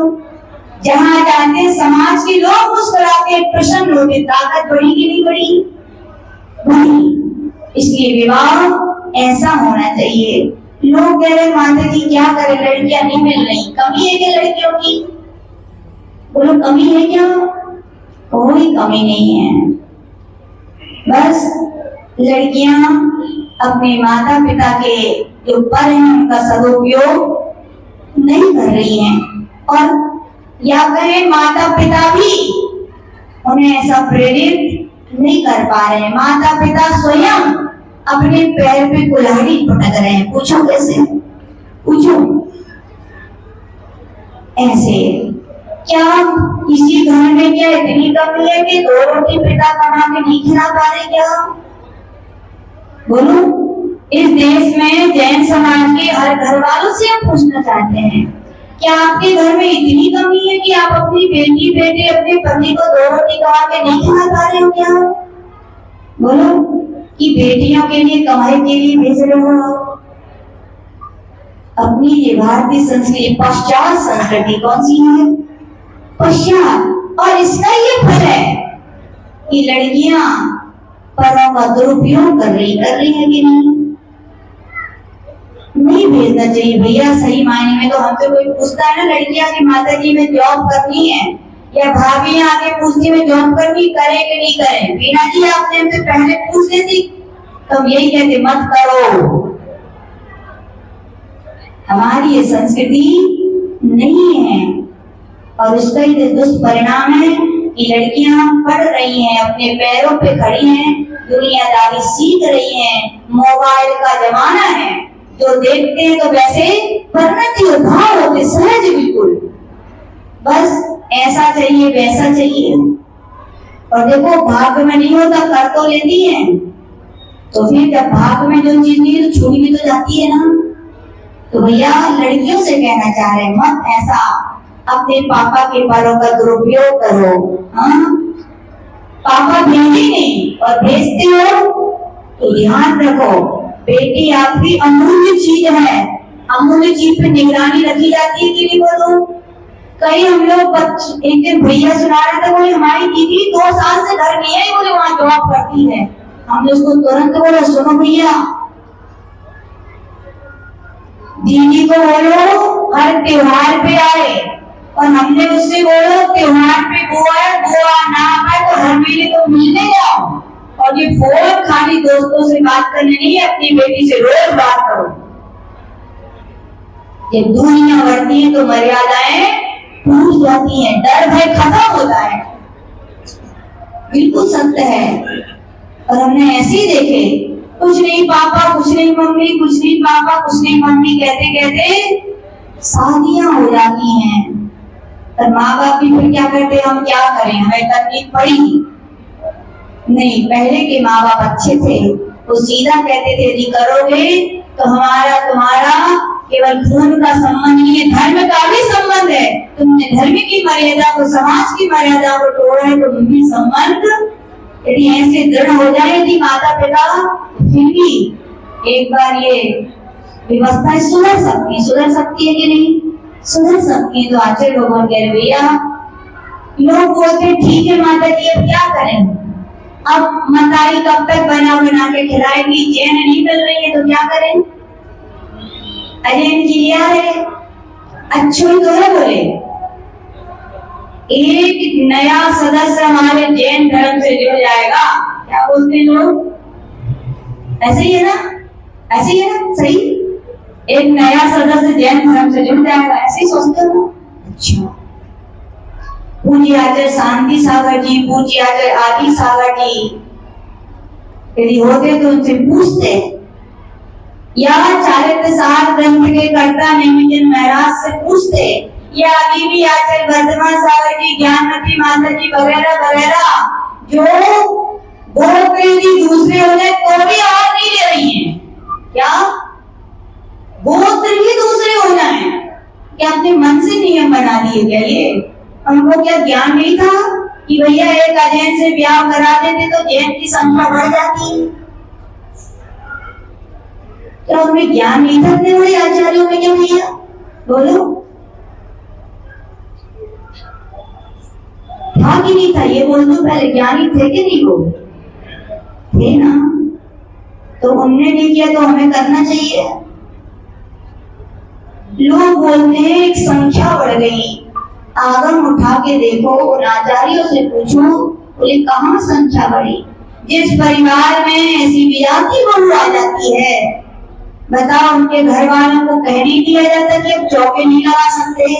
जहाँ जाते हैं समाज के लोग मुस्कुराते हैं, प्रसन्न होते, ताकत बढ़ी कि नहीं बढ़ी? बढ़ी। इसलिए विवाह ऐसा होना चाहिए। लोग कह रहे माता जी क्या करें, लड़कियां नहीं मिल रही, कमी है क्या लड़कियों की? बोलो, कमी है क्या? कोई कमी नहीं है। बस लड़कियां अपने माता पिता के जो पर हैं उनका सदुपयोग नहीं कर रही हैं, और या कहें माता पिता भी उन्हें ऐसा प्रेरित नहीं कर पा रहे हैं। माता पिता स्वयं अपने पैर पे कुल्हाड़ी पटक रहे हैं। पूछो कैसे? पूछो ऐसे। क्या किसी घर में क्या इतनी कमी है कि 2 रोटी पिता कमा के नहीं खिला पा रहे क्या? बोलो, इस देश में जैन समाज के हर घर वालों से हम पूछना चाहते हैं, क्या आपके घर में इतनी कमी है कि आप अपनी बेटी बेटे अपने पति को 2 रोटी कमा के नहीं खिला पा रहे हो क्या? बोलो, कि बेटियों के लिए कमाई के लिए भेज रहे हो। अपनी ये भारतीय संस्कृति पश्चात संस्कृति कौन सी है? पश्चात। और इसका ये फल है कि लड़कियां परों का दुरुपयोग कर रही है कि नहीं? नहीं भेजना चाहिए भैया। सही मायने में तो हमसे कोई पूछता है ना, लड़कियां की माता जी में जॉब करनी है, या भाभियां आके पूछती में जॉब करनी, करें कि नहीं करें? बीना जी आपने हमसे पहले पूछ लेती तो हम यही कहते मत करो। हमारी ये संस्कृति नहीं है, और उसका ही दुष्परिणाम है कि लड़कियां पढ़ रही हैं, अपने पैरों पे खड़ी हैं, दुनियादारी सीख रही हैं। मोबाइल का जमाना है, जो देखते हैं तो वैसे परिणति और भाव होते सहज बिल्कुल, बस ऐसा चाहिए वैसा चाहिए। और देखो भाग्य में नहीं होता, कर तो लेती है, तो फिर जब भाग्य में जो चीज नहीं तो छूट भी तो जाती है ना। तो भैया लड़कियों से कहना चाह रहे हैं, मत ऐसा अपने पापा के बालों का दुरुपयोग करो। हाँ, पापा भेजे नहीं और भेजते हो तो ध्यान रखो, बेटी आपकी अमूल्य चीज है, अमूल्य चीज पे निगरानी रखी जाती है कि नहीं? बोलो, कई हम लोग एक दिन भैया सुना रहे थे, बोले हमारी दीदी 2 साल से घर नहीं आई, बोले वहां जॉब करती है। हमने उसको तुरंत बोला, सुनो भैया, दीदी को बोलो हर त्योहार पे आए, और हमने उससे बोलो त्योहार पे बुआ ना आए तो हर महीने तो मिलने जाओ, और ये फोन खाली दोस्तों से बात करने नहीं, अपनी बेटी से रोज बात करो। जब दूरियां बढ़ती हैं तो मर्यादाएं टूट जाती हैं, डर भय खत्म होता है। बिल्कुल सत्य है। और हमने ऐसे ही देखे, कुछ नहीं पापा, कुछ नहीं मम्मी, कुछ नहीं पापा, कुछ नहीं मम्मी कहते कहते शादियां हो जाती हैं। और माँ बाप भी फिर क्या करते, हम क्या करें, हमें तकलीफ पड़ी नहीं। पहले के माँ बाप अच्छे थे, वो सीधा कहते थे यदि करोगे तो हमारा तुम्हारा केवल खून का संबंध नहीं है, धर्म का भी संबंध है। तुमने धर्म की मर्यादा को, समाज की मर्यादा को तोड़ा है, तो उनकी संबंध यदि ऐसे दृढ़ हो जाए यदि माता पिता, फिर भी एक बार ये व्यवस्था सुधर सकती है कि नहीं? सुधर सकती है। तो आचार्य भगवान कह रहे भैया, लोग बोलते ठीक है माता जी, अब क्या करें? अब मताई कब तक बना के खिलाएगी, चैन नहीं मिल रही है तो क्या करें? अजैन की लिया है, अच्छे तो है बोले, एक नया सदस्य हमारे जैन धर्म से जुड़ जाएगा, क्या बोलते हैं लोग? ऐसे ही है ना? ऐसे ही है ना? सही, एक नया सदस्य जैन धर्म से जुड़ जाएगा, ऐसे ही सोचते हो? अच्छा, पूज्य आचार्य शांति सागर जी, पूज्य आचार्य आदि सागर जी यदि होते तो उनसे पूछते, या चारित्र सार ग्रंथ के कर्ता निमिजन महाराज से पूछते, या अभी भी आचार्य वर्धमान सागर जी, ज्ञानमती माता जी वगैरह वगैरह जो गोत्र यदि दूसरे हो जाए तो भी और नहीं ले रही है, क्या गोत्र ही दूसरे हो जाए? क्या अपने मन से नियम बना दिए क्या ये? हमको क्या ज्ञान नहीं था कि भैया एक अजैन से ब्याह करा देते तो जैन की संख्या बढ़ जाती? क्या हमें ज्ञान नहीं था अपने बड़े आचार्यों में? क्या भैया बोलो, था कि नहीं था? ये बोल दो पहले, ज्ञानी थे कि नहीं? वो थे ना, तो उनने नहीं किया तो हमें करना चाहिए। लोग बोलते हैं एक संख्या बढ़ गई, आगम उठा के देखो, उन आचार्यों से पूछो, बोले कहाँ संख्या बढ़ी? जिस परिवार में ऐसी विजाति बहू आ जाती है, बताओ उनके घर वालों को कह नहीं दिया जाता कि अब चौके नहीं लगा सकते?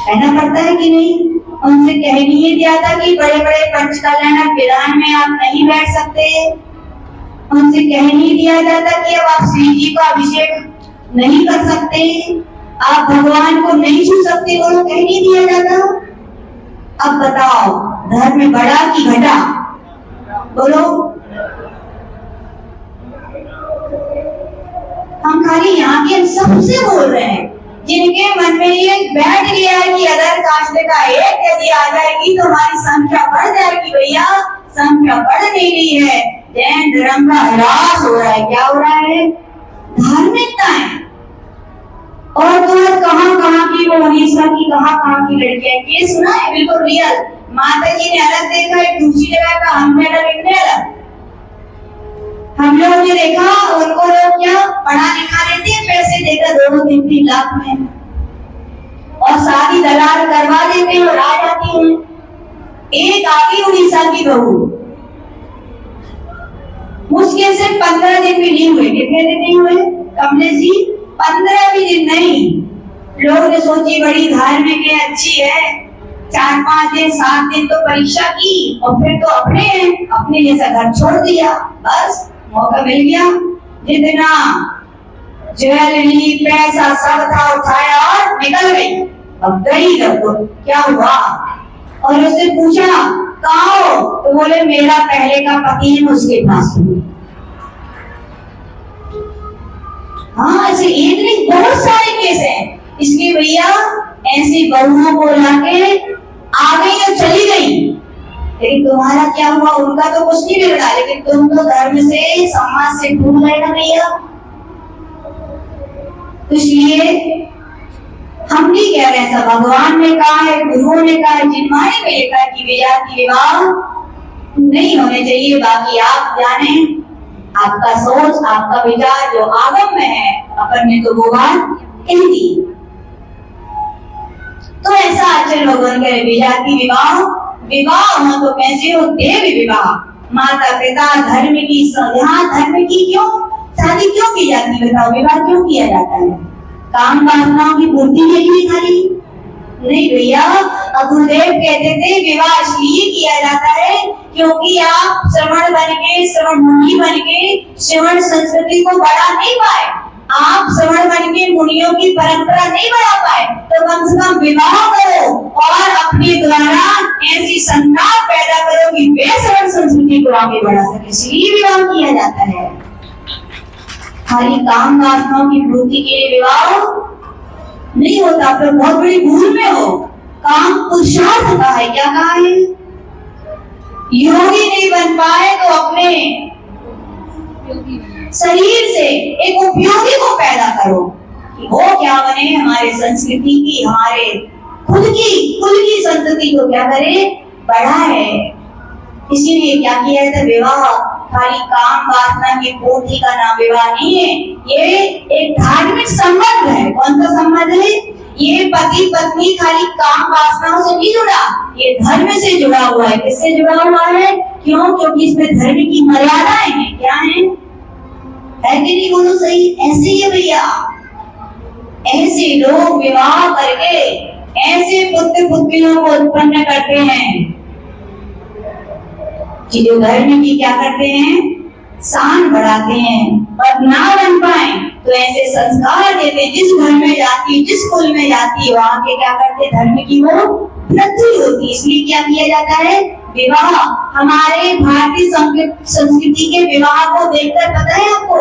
कहना पड़ता है कि नहीं? उनसे कह नहीं दिया था कि बड़े बड़े पंचकल्याण विधान में आप नहीं बैठ सकते? उनसे कह नहीं दिया जाता कि अब आप श्री जी का अभिषेक नहीं कर सकते, आप भगवान को नहीं छू सकते? वो लोग कह नहीं दिया जाता? अब बताओ धर्म बढ़ा कि घटा? बोलो, हम खाली यहाँ के सबसे बोल रहे हैं जिनके मन में ये बैठ गया है कि अदर कास्ट का एक यदि आ जाएगी तो हमारी संख्या बढ़ जाएगी। भैया संख्या बढ़ नहीं रही है, जैन धर्म का ह्रास हो रहा है। क्या हो रहा है? धार्मिकताएं। और तो कहाँ की वो उड़ीसा की कहाँ की लड़कियां, ये सुना है बिल्कुल रियल। माता जी ने अलग देखा है, दूसरी जगह का हमने अलग, इनने अलग। हम लोग ने देखा उनको लोग क्या पढ़ा लिखा लेते हैं, पैसे देकर 2-3 लाख में, और शादी दलाल करवा देते हैं और आ जाती है। एक आगे उड़ीसा की बहू, मुश्किल से 15 दिन भी नहीं हुए। कितने दिन नहीं हुए कमलेश जी? 15 भी दिन नहीं। लोग ने सोची बड़ी धार्मिक है, अच्छी है, 4-5 दिन 7 दिन तो परीक्षा की और फिर तो अपने जैसा घर छोड़ दिया, बस मौका मिल गया, जितना ज्वेलरी पैसा सब था उठाया और निकल गई। अब गई तो क्या हुआ? और उससे पूछा कहाँ हो? तो बोले मेरा पहले का पति है, उसके पास हूँ। हाँ, ऐसे एक नहीं बहुत सारे केस हैं। इसलिए भैया ऐसी बहुओं को लाके आ गई और चली गई, लेकिन तुम्हारा क्या हुआ? उनका तो कुछ नहीं बिगड़ा, लेकिन तुम तो धर्म से समाज से टूट गए ना भैया। इसलिए हम नहीं कह रहे, सब भगवान ने कहा है, गुरुओं ने कहा है, जिनवाणी में लिखा है कि विजाति विवाह नहीं होने चाहिए। बाकी आप जाने, आपका सोच, आपका विचार जो आगम में है, अपन ने तो वो बात कह दी। तो ऐसा आचार्य भगवान कहे विजाति विवाह हो तो कैसे हो? देव विवाह, माता पिता धर्म की, यहाँ धर्म की क्यों शादी क्यों की जाती है? बताओ, विवाह क्यों किया जाता है? काम वासनाओं की पूर्ति के लिए खाली नहीं भैया। गुरुदेव कहते थे विवाह इसलिए किया जाता है क्योंकि आप श्रवण बन के, श्रवण मुनि बन के श्रवण संस्कृति को बढ़ा नहीं पाए, आप श्रवण बन के मुनियों की परंपरा नहीं बढ़ा पाए, तो कम से कम विवाह करो और अपने द्वारा ऐसी संतान पैदा करो कि वे श्रवण संस्कृति को आगे बढ़ा सके। इसलिए विवाह किया जाता है। खाली काम वासनाओं की पूर्ति के लिए विवाह नहीं होता। आप लोग बहुत बड़ी भूल में हो। काम पुरुषार्थ का है। क्या कहा है? योगी नहीं बन पाए तो अपने शरीर से एक उपयोगी को पैदा करो कि वो क्या बने, हमारे संस्कृति की, हमारे खुद की कुल की संतति को क्या करे, बढ़ाए। इसीलिए क्या किया है? विवाह खाली काम वासना की पूर्ति का नाम विवाह नहीं है, ये एक धार्मिक संबंध है। कौन सा संबंध है? ये पति पत्नी खाली काम वासनाओं से नहीं जुड़ा, ये धर्म से जुड़ा हुआ है। किससे जुड़ा हुआ है? क्यों? क्योंकि इसमें धर्म की मर्यादाएं हैं। क्या है कि नहीं? बोलो सही। ऐसे ही है भैया, ऐसे लोग विवाह करके ऐसे पुत्र पुत्रियों को उत्पन्न करते हैं कि जो धर्म की क्या करते हैं, शान बढ़ाते हैं। और ना बन पाए तो ऐसे संस्कार देते, जिस घर में जाती, जिस कुल में जाती, वहां के क्या करते, धर्म की वो वृद्धि होती। इसलिए क्या किया जाता है? विवाह। हमारे भारतीय संस्कृति के विवाह को देखकर पता है आपको,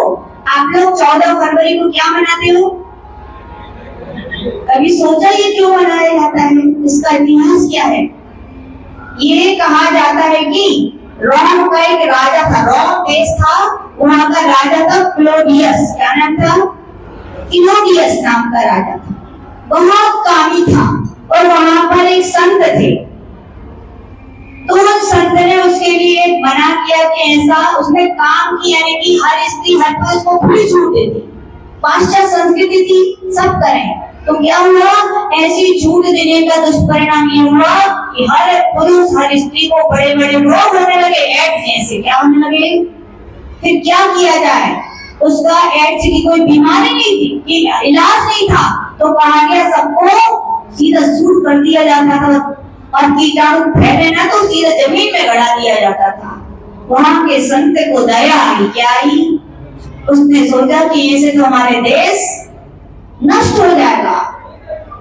आप लोग 14 फरवरी को क्या मनाते हो? कभी सोचा ये क्यों मनाया जाता है? इसका इतिहास क्या है? ये कहा जाता है कि रोम का एक राजा था, रोम देश था, वहां का राजा था क्लोडियस। क्या नाम था? क्लोडियस नाम का राजा था। बहुत कामी था और वहां पर एक संत थे। तो उस संत ने उसके लिए मना किया कि ऐसा उसने काम किया है कि हर स्त्री हर पुरुष को खुली छूट देती। पाश्चात्य संस्कृति थी, सब करें। तो क्या हुआ? ऐसी छूट देने का दुष्परिणाम ये हुआ कि हर पुरुष हर स्त्री को बड़े बड़े रोग होने लगे, एड्स जैसे। क्या होने लगे? फिर क्या किया जाए? उसका एड्स की कोई बीमारी नहीं थी, इलाज नहीं था, तो कहा गया सबको सीधा सूट कर दिया जाता था और कीटाणु फैले ना तो सीधा जमीन में गड़ा दिया जाता था। वहां के संत को दया आई। क्या आई? उसने सोचा कि ऐसे तो हमारे देश नष्ट हो जाएगा।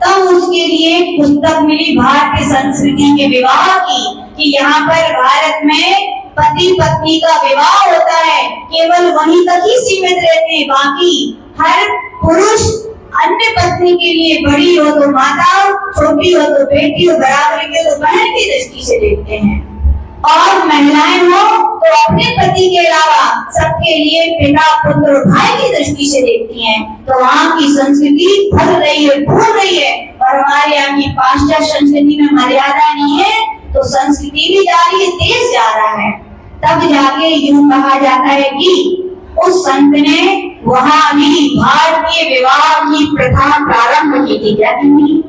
तब उसके लिए एक पुस्तक मिली भारतीय संस्कृति के विवाह की, कि यहाँ पर भारत में पति पत्नी का विवाह होता है, केवल वहीं तक ही सीमित रहते हैं। बाकी हर पुरुष अन्य पत्नी के लिए बड़ी हो तो माता, छोटी हो तो बेटी हो, बराबरी की हो तो बहन की दृष्टि से देखते हैं, और महिलाएं हो तो अपने पति के अलावा सबके लिए पिता पुत्र और भाई की दृष्टि से देखती हैं। तो वहाँ की संस्कृति फल रही है, फूल रही है, और हमारे यहाँ की पाश्चात्य संस्कृति में मर्यादा नहीं है, तो संस्कृति भी जा रही है, देश जा रहा है। तब जाके यूं कहा जाता है कि उस संत ने वहाँ भी भारतीय विवाह की प्रथा प्रारंभ की थी। क्या थी?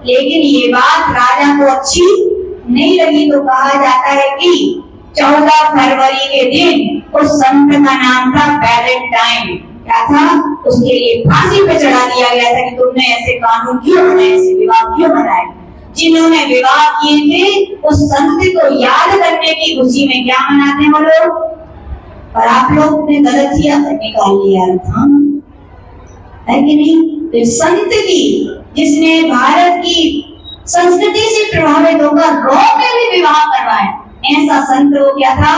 लेकिन ये बात राजा को अच्छी नहीं लगी, तो कहा जाता है कि 14 फरवरी के दिन उस संत का नाम था वैलेंटाइन। क्या था? उसके लिए फांसी पे चढ़ा दिया गया था कि तुमने ऐसे कानून क्यों बनाए, ऐसे विवाह क्यों बनाए। जिन्होंने विवाह किए थे उस संत को याद करने की खुशी में क्या मनाते हैं वो लोग, और आप लोग ने गलत ही निकाल लिया था, है कि नहीं? तो संत की, जिसने भारत की संस्कृति से प्रभावित होकर रोम में भी विवाह करवाए, ऐसा संत वो क्या था?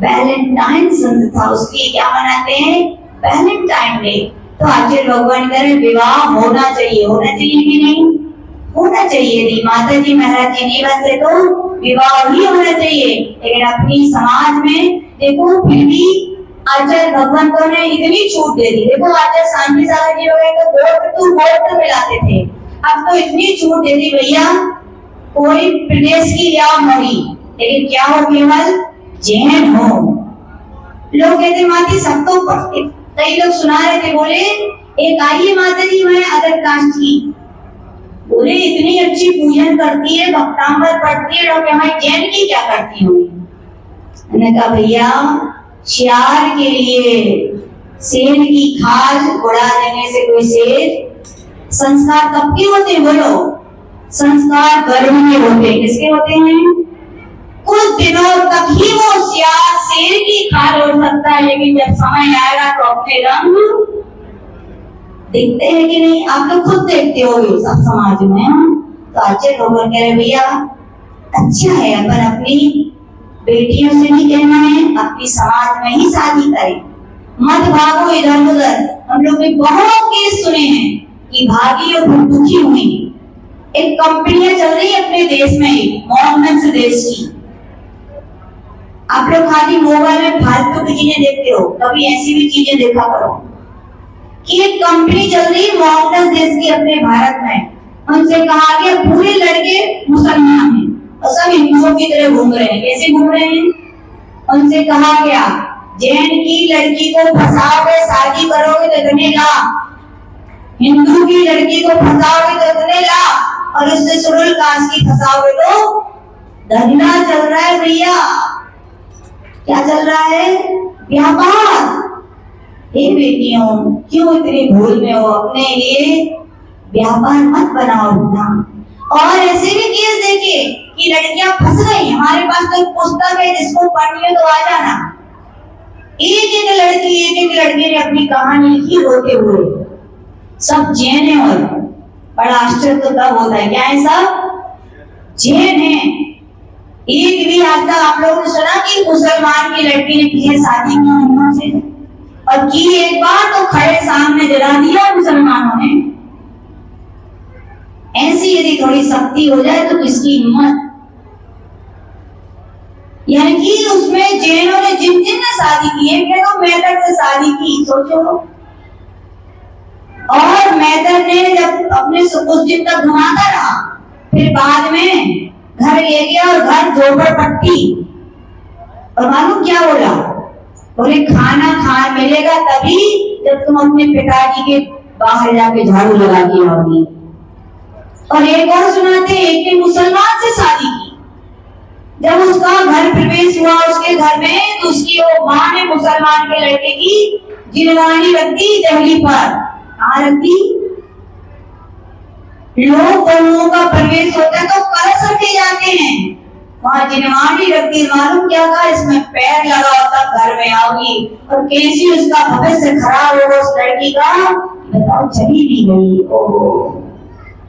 वैलेंटाइन संत था। उसकी क्या मनाते हैं? Valentine day. तो आचार्य भगवान कह रहे विवाह होना चाहिए। होना चाहिए कि नहीं? होना चाहिए। यदि माता जी महाराज जी नहीं बनते तो विवाह ही होना चाहिए। लेकिन अपनी समाज में देखो फिर भी आचार्य भगवंतों ने इतनी छूट दे दी। देखो आचार्य शांति सागर जी वगैरह तो गोत्र मिलाते थे, अब तो इतनी छूट दे दी भैया, कोई प्रदेश की या मरी, लेकिन क्या हो, केवल जैन हो। लोग कहते माता सब तो पढ़ते, कई लोग सुना रहे थे, बोले एक आई माता जी मैं अदर कास्ट की, बोले इतनी अच्छी पूजन करती है, भक्तांबर पढ़ती है, और हमारी जैन की क्या करती होगी। मैंने कहा भैया शियार के लिए शेर की खाल उड़ा देने से कोई शेर, संस्कार कब के होते हैं बोलो? संस्कार गर्भ में होते हैं। किसके होते हैं? कुछ दिनों तक ही वो शियार शेर की खाल उड़ सकता है, लेकिन जब समय आएगा तो अपने रंग दिखते हैं कि नहीं? आप लोग खुद देखते हो सब समाज में। तो अच्छे लोग कह रहे भैया अच्छा है, अपन अपनी बेटियों से भी कहना है अपनी समाज में ही शादी करें, मत भागो इधर उधर। हम लोग ने बहुत केस सुने हैं कि भागी और फिर दुखी हुई। एक कंपनियां चल रही है अपने देश में, मॉडर्न देश की। आप लोग खाली मोबाइल में फालतू की चीजें देखते हो, कभी ऐसी भी चीजें देखा करो कि एक कंपनी चल रही है मॉडर्न देश की अपने भारत में। उनसे कहा गया पूरे लड़के मुसलमान हैं और सब हिंदुओं की तरह घूम रहे हैं। कैसे घूम रहे हैं? उनसे कहा गया जैन की लड़की को फंसाओगे, शादी करोगे तो इतने लाख, हिंदू की लड़की को फंसाओगे तो इतने लाख, और उससे शेड्यूल कास्ट की फंसाओगे तो धंधा चल रहा है भैया। क्या चल रहा है? व्यापार। हे बेटियों, क्यों इतनी भूल में हो? अपने लिए व्यापार मत बनाओ ना। और ऐसे भी केस देखे कि लड़कियां फंस गई। हमारे पास तो एक पुस्तक है, जिसको पढ़नी है तो आ जाना। एक एक लड़की ने अपनी कहानी लिखी रोते हुए। सब जैन है, और बड़ा आश्चर्य तो तब होता है, क्या है? सब जैन है। एक भी आज तक आप लोगों ने सुना कि मुसलमान की लड़की ने किसी शादी की हिंदू से, और की एक बार तो खड़े सामने जला दिया मुसलमानों ने। ऐसी यदि थोड़ी शक्ति हो जाए तो किसकी हिम्मत। यानी कि उसमें जैनों ने जिन जिन ने शादी की है, क्या तो मैटर से शादी की, सोचो। और मैटर ने जब अपने कुछ दिन तक घुमाता रहा, फिर बाद में घर ले गया और घर झोपड़पट्टी। और मालूम क्या बोला? बोले खाना खा मिलेगा तभी जब तुम अपने पिताजी के बाहर जाके झाड़ू लगा के आओगी। और एक और सुनाते, एक ने मुसलमान से शादी की। जब उसका घर प्रवेश हुआ उसके घर में, तो उसकी वो माँ ने मुसलमान के लड़के की जिनवानी रख दी दहली पर। कहाँ रख दी? लोग बहुओं का प्रवेश होता है तो कलश रखे जाते हैं, वहां जिनवानी रख दी। मालूम क्या कहा? इसमें पैर लगा होता घर में आओगी। और कैसी उसका भविष्य खराब होगा उस लड़की का, बताओ, चली भी गई। ओह,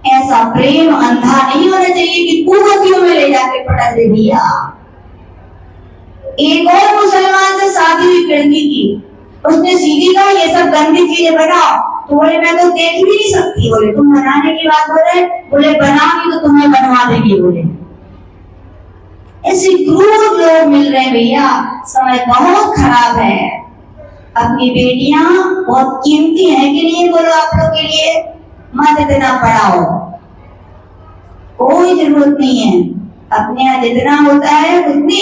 ऐसा प्रेम अंधा नहीं होना चाहिए कि कुर्बानियों में ले जाके पटक दे दिया। एक और मुसलमान से शादी हुई लड़की की, उसने सीधी कहा ये सब गंदी चीजें बनाओ। तो बोले मैं तो देख भी नहीं सकती। बोले तुम बनाने की बात बोल रहे? बोले बनाओगी तो तुम्हें बनवा देंगे। बोले ऐसे क्रूर लोग मिल रहे भैया। समय बहुत खराब है। अपनी बेटियां बहुत कीमती है कि नहीं? बोलो आप लोग के लिए मत इतना पढ़ाओ, कोई जरूरत नहीं है। अपने यहाँ जितना होता है उतनी।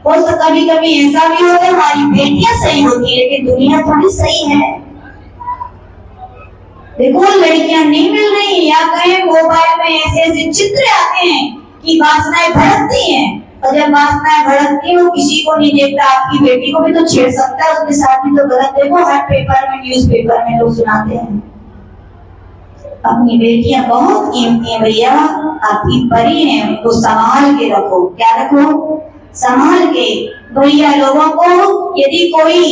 और तो कभी कभी ऐसा भी होता है हमारी बेटियां सही होती है लेकिन दुनिया थोड़ी सही है। देखो लड़कियां नहीं मिल रही, या कहें मोबाइल में ऐसे ऐसे चित्र आते हैं कि वासनाएं भड़कती हैं। और जब वासनाएं भड़कती है वो किसी को नहीं देखता। आपकी बेटी को भी तो छेड़ सकता है, उसके साथ भी तो गलत। देखो हर पेपर में, न्यूज पेपर में लोग सुनाते हैं। अपनी बेटियां बहुत कीमती है भैया, आपकी परी है, उनको संभाल के रखो। क्या रखो? संभाल के। भैया लोगों को यदि कोई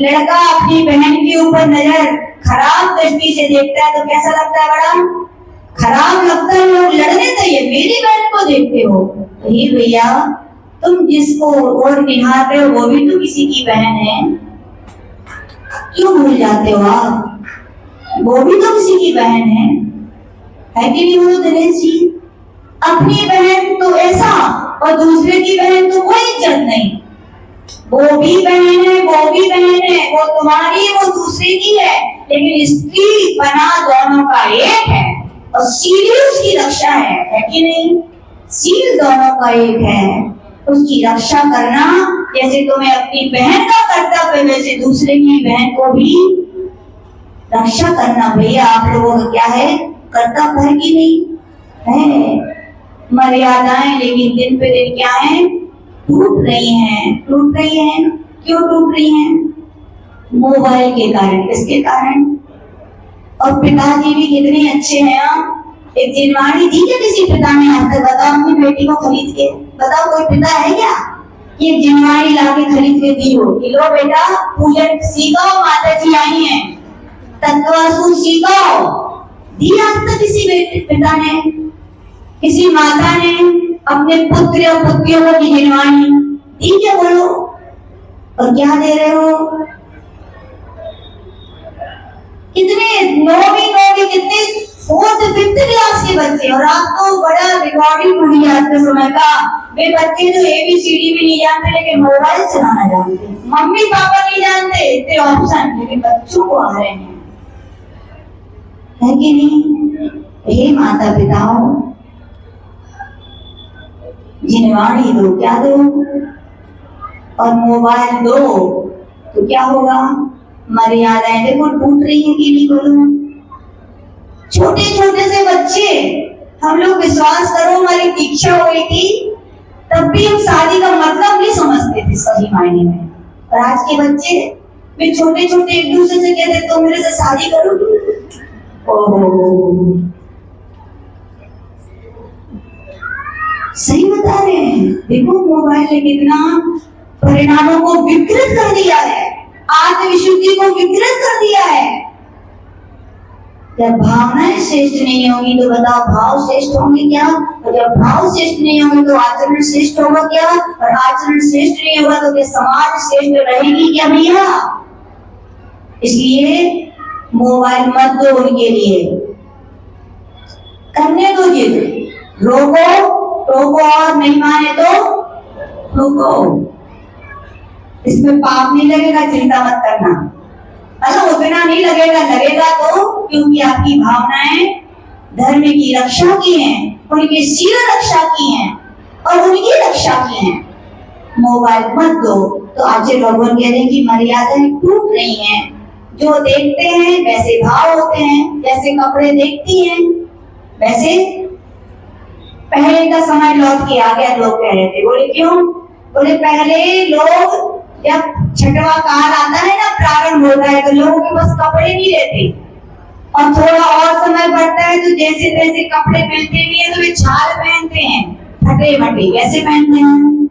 लड़का अपनी बहन के ऊपर नजर खराब दृष्टि से देखता है तो कैसा लगता है? बड़ा खराब लगता है। लोग लड़ने चाहिए, मेरी बहन को देखते हो तो ये भैया तुम जिसको और निहारते हो वो भी तो किसी की बहन है। क्यों भूल जाते हो आप? वो भी तो किसी की बहन है कि नहीं? बोलो दिनेश जी, अपनी बहन तो ऐसा और दूसरे की बहन तो कोई इज्जत नहीं। वो भी बहन है, वो भी बहन है, वो तुम्हारी वो दूसरे की है, लेकिन स्त्री बना दोनों का एक है। और सील उसकी रक्षा है कि नहीं? सील दोनों का एक है, उसकी रक्षा करना जैसे तुम्हें अपनी बहन का कर्तव्य, वैसे दूसरे की बहन को भी रक्षा करना भैया आप लोगों का क्या है? कर्तव्य है कि नहीं है? मर्यादाएं लेकिन दिन पे दिन क्या है? टूट रही हैं। टूट रही हैं। क्यों टूट रही हैं? मोबाइल के कारण। किसके कारण? और पिताजी भी कितने अच्छे हैं। एक जिनवानी दी क्या किसी पिता ने आज तक? बताओ अपनी बेटी को खरीद के, बताओ कोई पिता है क्या ये जिनवानी लाके खरीद के दी हो कि लो बेटा पूजन सीखो, माता जी आई हैं, तत्वासु सीखो? दी आज तक किसी पिता ने, किसी माता ने अपने पुत्र और पुत्रियों को जिनवानी दी क्या? बोलो। और क्या दे रहे हो? कितने नौवीं कितने 4th-5th क्लास के बच्चे, और आप तो बड़ा रिकॉर्डिंग हुई आज के समय का। वे बच्चे जो ABCD भी नहीं जानते लेकिन मोबाइल चलाना जानते, मम्मी पापा नहीं जानते, इतने ऑप्शन लेकिन बच्चों को आ रहे हैं, है कि नहीं? हे माता पिताओं, जिनवाणी दो क्या दो, और मोबाइल दो तो क्या होगा? मर्यादाएं देखो टूट रही है कि नहीं बोलो। छोटे छोटे से बच्चे, हम लोग विश्वास करो हमारी दीक्षा हो गई थी तब भी हम शादी का मतलब नहीं समझते थे सही मायने में, और आज के बच्चे वे छोटे छोटे एक दूसरे से कहते तो मेरे से शादी करोगे। ओहो, सही बता रहे हैं। देखो मोबाइल ने कितना परिणामों को विकृत कर दिया है, आत्मविशुद्धि को विकृत कर दिया है। जब भावनाएं श्रेष्ठ नहीं होंगी तो बताओ भाव श्रेष्ठ होंगे क्या? और जब भाव श्रेष्ठ नहीं होंगे तो आचरण श्रेष्ठ होगा क्या? और आचरण श्रेष्ठ नहीं होगा तो क्या समाज श्रेष्ठ रहेगी क्या भैया? इसलिए मोबाइल मत दो उनके लिए, करने दो जिद, रोको टोको, और नहीं माने तो रोको। इसमें पाप नहीं लगेगा, चिंता मत करना। मतलब उतना नहीं लगेगा, लगेगा तो क्योंकि आपकी भावनाएं धर्म की रक्षा की हैं, उनकी शील रक्षा की हैं और उनकी रक्षा की हैं। मोबाइल मत दो। तो आज भगवान कह रहे हैं कि मर्यादाएं टूट रही हैं। जो देखते हैं वैसे भाव होते हैं, जैसे कपड़े देखती हैं वैसे। पहले का समय लौट के आ गया, लोग कह रहे थे, बोले क्यों? बोले पहले लोग जब छठवां काल आता है ना, प्रारंभ होता है, तो लोगों के पास कपड़े नहीं रहते, और थोड़ा और समय बढ़ता है तो जैसे तैसे कपड़े मिलते भी है तो वे छाल पहनते हैं, फटे फटे कैसे पहनते हैं।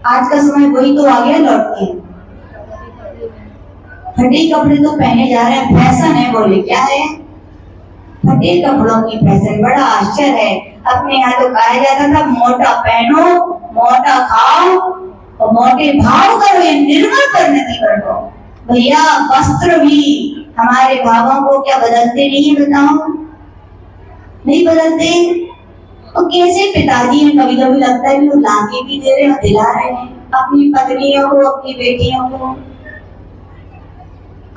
आज का समय वही तो आ गया लौट के, फटे कपड़े तो पहने जा रहे हैं, फैशन है। बोले क्या है? फटे कपड़ों की फैशन। बड़ा आश्चर्य है। अपने यहाँ तो कहा जाता था मोटा पहनो, मोटा खाओ और मोटे भाव करो, ये निर्मल परिणति कर दो। भैया वस्त्र भी हमारे भावों को क्या बदलते नहीं है? बताओ, नहीं बदलते। और कैसे पिताजी हैं, कभी कभी लगता है कि वो लाके भी दे रहे हैं और दिला रहे हैं अपनी पत्नियों को, अपनी बेटियों को।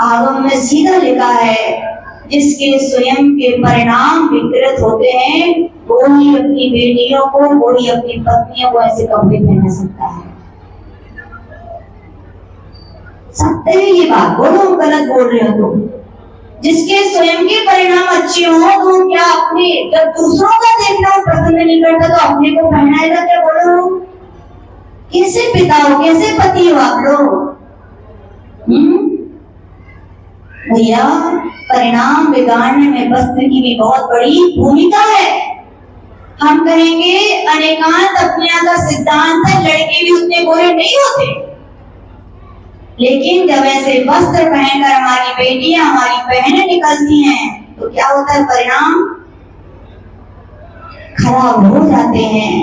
आगम में सीधा लिखा है, जिसके स्वयं के परिणाम विकृत होते हैं वो ही अपनी बेटियों को, वो ही अपनी पत्नियों को ऐसे कपड़े पहना सकता है। सकते हैं ये बात? बोलो गलत बोल रहे हो तुम। जिसके स्वयं के परिणाम अच्छे हो तो क्या अपने, जब दूसरों का देखना पसंद नहीं करता तो अपने को पहनाएगा क्या? बोलो कैसे पिता हो, कैसे पति हो आप लोग? भैया परिणाम बिगाड़ने में वस्त्र की भी बहुत बड़ी भूमिका है। हम कहेंगे अनेकांत अपने यहाँ का सिद्धांत है, लड़के भी उतने गोरे नहीं होते, लेकिन जब ऐसे वस्त्र पहनकर हमारी बेटियां, हमारी बहनें निकलती हैं तो क्या होता है? परिणाम खराब हो जाते हैं।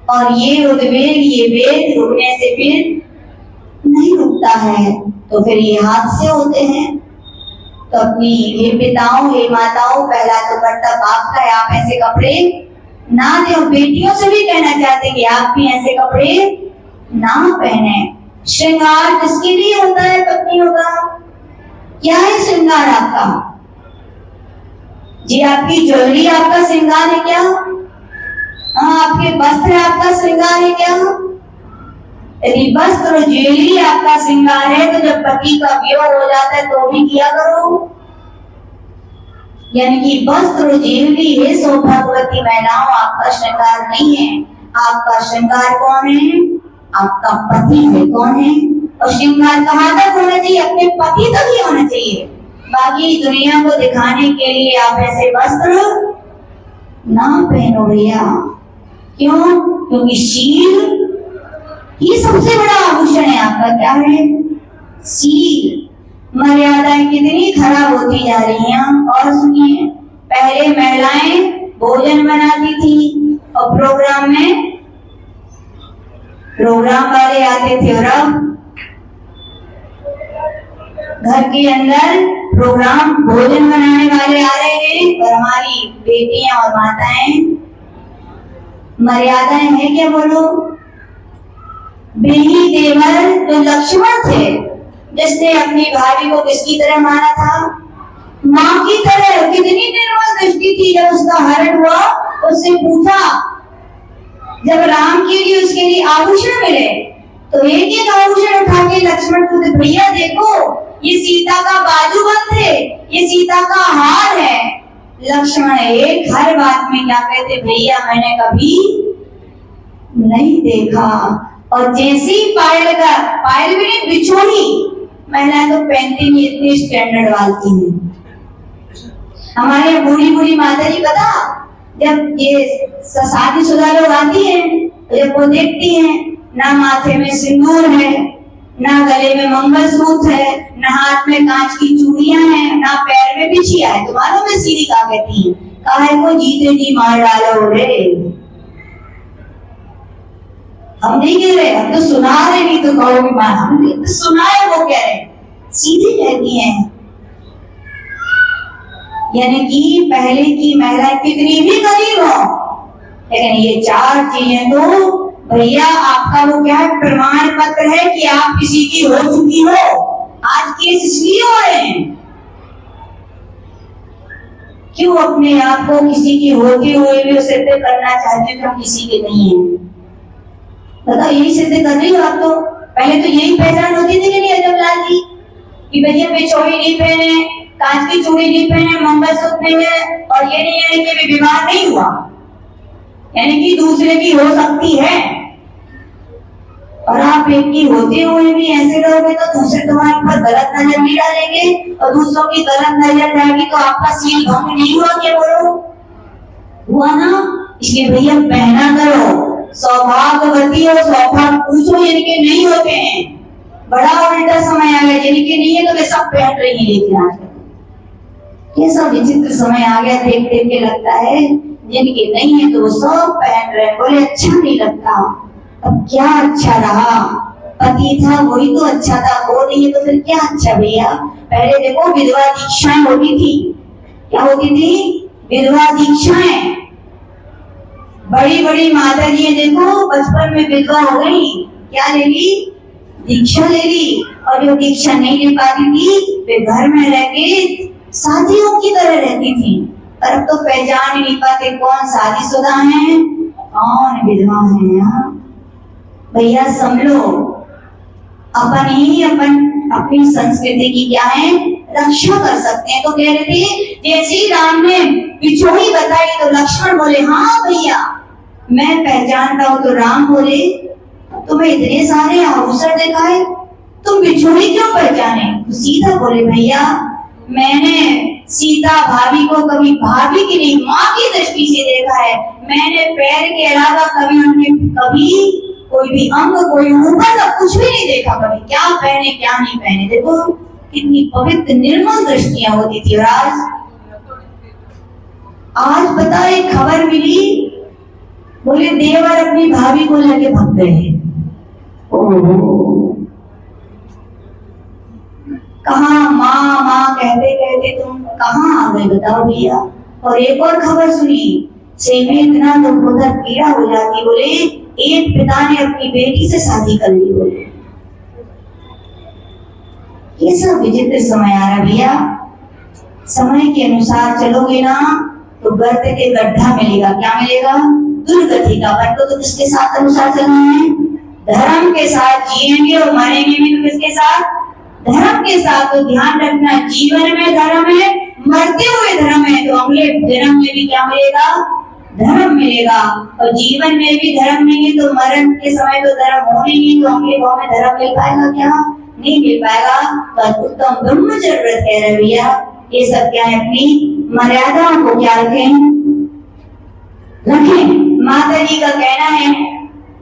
और ये उद्वेग, ये वेग रुकने से फिर नहीं रुकता है, तो फिर ये हादसे होते हैं। तो अपनी हे पिताओं, हे माताओं, पहला तो कर्तव्य आपका है, आप ऐसे कपड़े ना दो। बेटियों से भी कहना चाहते कि आप भी ऐसे कपड़े ना पहने। श्रृंगार किसके लिए होता है? पत्नियों का। क्या है श्रृंगार आपका? जी आपकी ज्वेलरी आपका श्रृंगार है क्या? हाँ, आपके वस्त्र आपका श्रृंगार है क्या? यदि वस्त्र और ज्वेलरी आपका श्रृंगार है तो जब पति का वियोग हो जाता है तो भी किया करो। यानी कि वस्त्र और ज्वेलरी है सौभाग्यवती महिलाओं, आपका श्रृंगार नहीं है। आपका श्रृंगार कौन है? आपका पति है। कौन है? और श्रृंगार कहाँ तक होना चाहिए? अपने पति तक ही होना चाहिए। बाकी दुनिया को दिखाने के लिए आप ऐसे वस्त्र ना पहनो भैया। क्यों? क्योंकि शील ये सबसे बड़ा आभूषण है आपका। क्या है? शील। मर्यादाएं कितनी खराब होती जा रही हैं। और सुनिए, पहले महिलाएं भोजन बनाती थी और प्रोग्राम वाले आते थे, और अब घर के अंदर प्रोग्राम भोजन बनाने वाले आ रहे हैं और हमारी बेटियां और माताएं, मर्यादाएं हैं क्या बोलो? बेही देवर जो लक्ष्मण थे, जिसने अपनी भाभी को किसकी तरह माना था? माँ की तरह। कितनी निर्मल दृष्टि थी। जब उसका हरण हुआ, उससे पूछा, जब राम के लिए उसके लिए आभूषण मिले तो एक एक आभूषण उठा के लक्ष्मण को दे, भैया देखो ये सीता का बाजूबंद है, ये सीता का हार है। लक्ष्मण एक हर बात में क्या कहते? भैया मैंने कभी नहीं देखा। और जैसे ही पायल भी नहीं, बिछोही महिलाएं तो पहनती नहीं, इतनी स्टैंडर्ड वालती है। हमारे बूढ़ी बूढ़ी माता जी पता, जब ये शादीशुदा लोग आती है तो जब वो देखती हैं ना माथे में सिंदूर है, ना गले में मंगलसूत्र है, ना हाथ में कांच की चूड़ियां हैं, ना पैर में बिछिया है, तो मालूम है सीधी क्या कहती है? काहे को जीते जी मार डालो रे। हम नहीं कह रहे, हम तो सुना रहे, नहीं तो कहोगे मां हमने तो सुना है, वो कह रहे सीधी कहती हैं। यानी कि पहले की महिला कितनी भी गरीब हो, लेकिन ये चार चीजें तो भैया आपका वो क्या है? प्रमाण पत्र है कि आप किसी की हो चुकी हो। आज केस इसलिए हो रहे हैं, क्यों अपने आप को किसी की होते हुए भी सिद्ध करना चाहते हो कि हम किसी के नहीं है? बताओ, यही सिद्ध कर रही हो आप तो। पहले तो यही पहचान होती थी कि नहीं अजमलाल जी, कि भैया बिछोही नहीं पहने, कांच की चूड़ी नहीं पहने, मंगलसूत्र नहीं है, और ये नहीं है कि विवाह नहीं हुआ, यानी कि दूसरे की हो सकती है। और आप एक की होते हुए भी ऐसे रहोगे तो दूसरे तुम्हारे ऊपर गलत नजर नहीं डालेंगे, और दूसरों की गलत नजर जाएगी तो आपका सील भंग नहीं हुआ क्या? बोलो, हुआ ना। इसलिए भैया पहना करो, सौभाग्यवती और सौभाग्य पूछो, जिनके नहीं होते हैं। बड़ा उल्टा समय आ गया, जिनके नहीं है तो वे सब पहन रही है। लेकिन आजकल ये सब विचित्र समय आ गया, देख देख के लगता है जिनके नहीं है तो वो सब पहन रहे हैं। बोले अच्छा नहीं लगता, अब क्या अच्छा रहा? पति था वही तो अच्छा था, वो नहीं है तो फिर क्या अच्छा भैया? पहले देखो विधवा दीक्षाएं होती थी। क्या होती थी? विधवा दीक्षाएं। बड़ी बड़ी माता जी देखो बचपन में विधवा हो गई, क्या ले ली? दीक्षा ले ली। और जो दीक्षा नहीं ले पाती थी वे घर में रह के साथियों की तरह रहती थी। पर अब तो पहचान ही नहीं पाते कौन शादीशुदा है, कौन विधवा है। भैया समझो, अपन ही अपनी संस्कृति की क्या है? रक्षा कर सकते हैं। तो कह रहे थे जैसे राम ने बिछोही बताई तो लक्ष्मण बोले हाँ भैया मैं पहचानता हूँ। तो राम बोले तुम्हें इतने सारे आभूषण दिखाए, तुम बिछोही क्यों पहचाने? तो सीता बोले भैया मैंने सीता भाभी को कभी भाभी की नहीं माँ की दृष्टि से देखा है। मैंने पैर के अलावा कभी कोई भी अंग, कोई ऊपर का कुछ भी नहीं देखा कभी, क्या पहने क्या नहीं पहने। देखो कितनी पवित्र निर्मल दृष्टियां होती थी। और आज पता एक खबर मिली, बोले देवर अपनी भाभी को लेके भाग गए। कहाँ माँ माँ कहते कहते तुम कहाँ आ गए बताओ भैया। और एक और खबर सुनी, में इतना दुख होता पीड़ा हो जाती। बोले एक पिता ने अपनी बेटी से शादी कर ली। बोले ये सब विचित्र समय आ रहा भैया। समय के अनुसार चलोगे ना तो गर्त के गड्ढा मिलेगा। क्या मिलेगा? दुर्गति का। पर तो किसके साथ अनुसार चलना है? धर्म के साथ जिएंगे और मरेंगे भी तो किसके साथ? धर्म के साथ। तो ध्यान रखना, जीवन में धर्म है, मरते हुए धर्म है। तो अगले जन्म में भी क्या मिलेगा? धर्म मिलेगा। और जीवन में भी धर्म नहीं है तो मरण के समय तो धर्म होने नहीं, तो अगले भाव में धर्म मिल पाएगा क्या? नहीं मिल पाएगा। तो उत्तम ब्रह्मचर्य व्रत कह रहे भैया। ये सब क्या है? अपनी मर्यादाओं को क्या रखें? माता जी का कहना है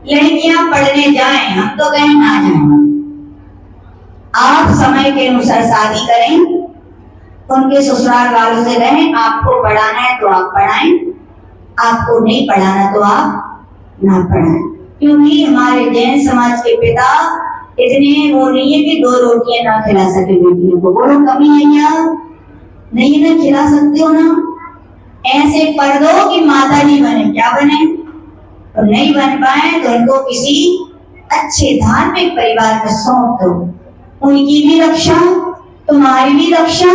लड़कियां पढ़ने जाएं, हम तो कहें ना जाएं। आप समय के अनुसार शादी करें, उनके ससुराल वालों से कहें आपको पढ़ाना है तो आप पढ़ाएं, आपको नहीं पढ़ाना तो आप ना पढ़ाएं। क्योंकि हमारे जैन समाज के पिता इतने वो नहीं है कि 2 रोटियां ना खिला सके बेटियों को। बोलो कमी है या नहीं? ना खिला सकते हो ना? ऐसे पढ़ दो कि माता जी बने, क्या बने? तो नहीं बन पाए तो उनको किसी अच्छे धार्मिक परिवार में सौंप दो, उनकी भी रक्षा, तुम्हारी भी रक्षा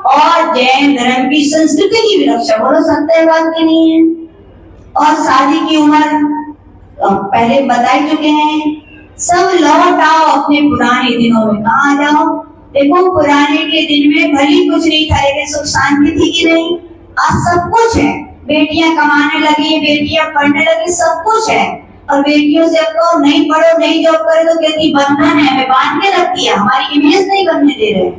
और जैन धर्म की संस्कृति की भी रक्षा। बोलो सत्य बात की नहीं है? और शादी की उम्र पहले बता ही चुके हैं, सब लौट आओ अपने पुराने दिनों में। कहाँ जाओ? देखो पुराने के दिन में भली कुछ नहीं था, लेकिन सुख शांति थी कि नहीं? आज सब कुछ है, बेटियां कमाने लगी, बेटियां पढ़ने लगी, सब कुछ है। और बेटियों से अब नहीं पढ़ो, नहीं जॉब करे तो कहती बंधन है, हमें बांध के रख दिया, हमारी इमेज नहीं बनने दे रहे।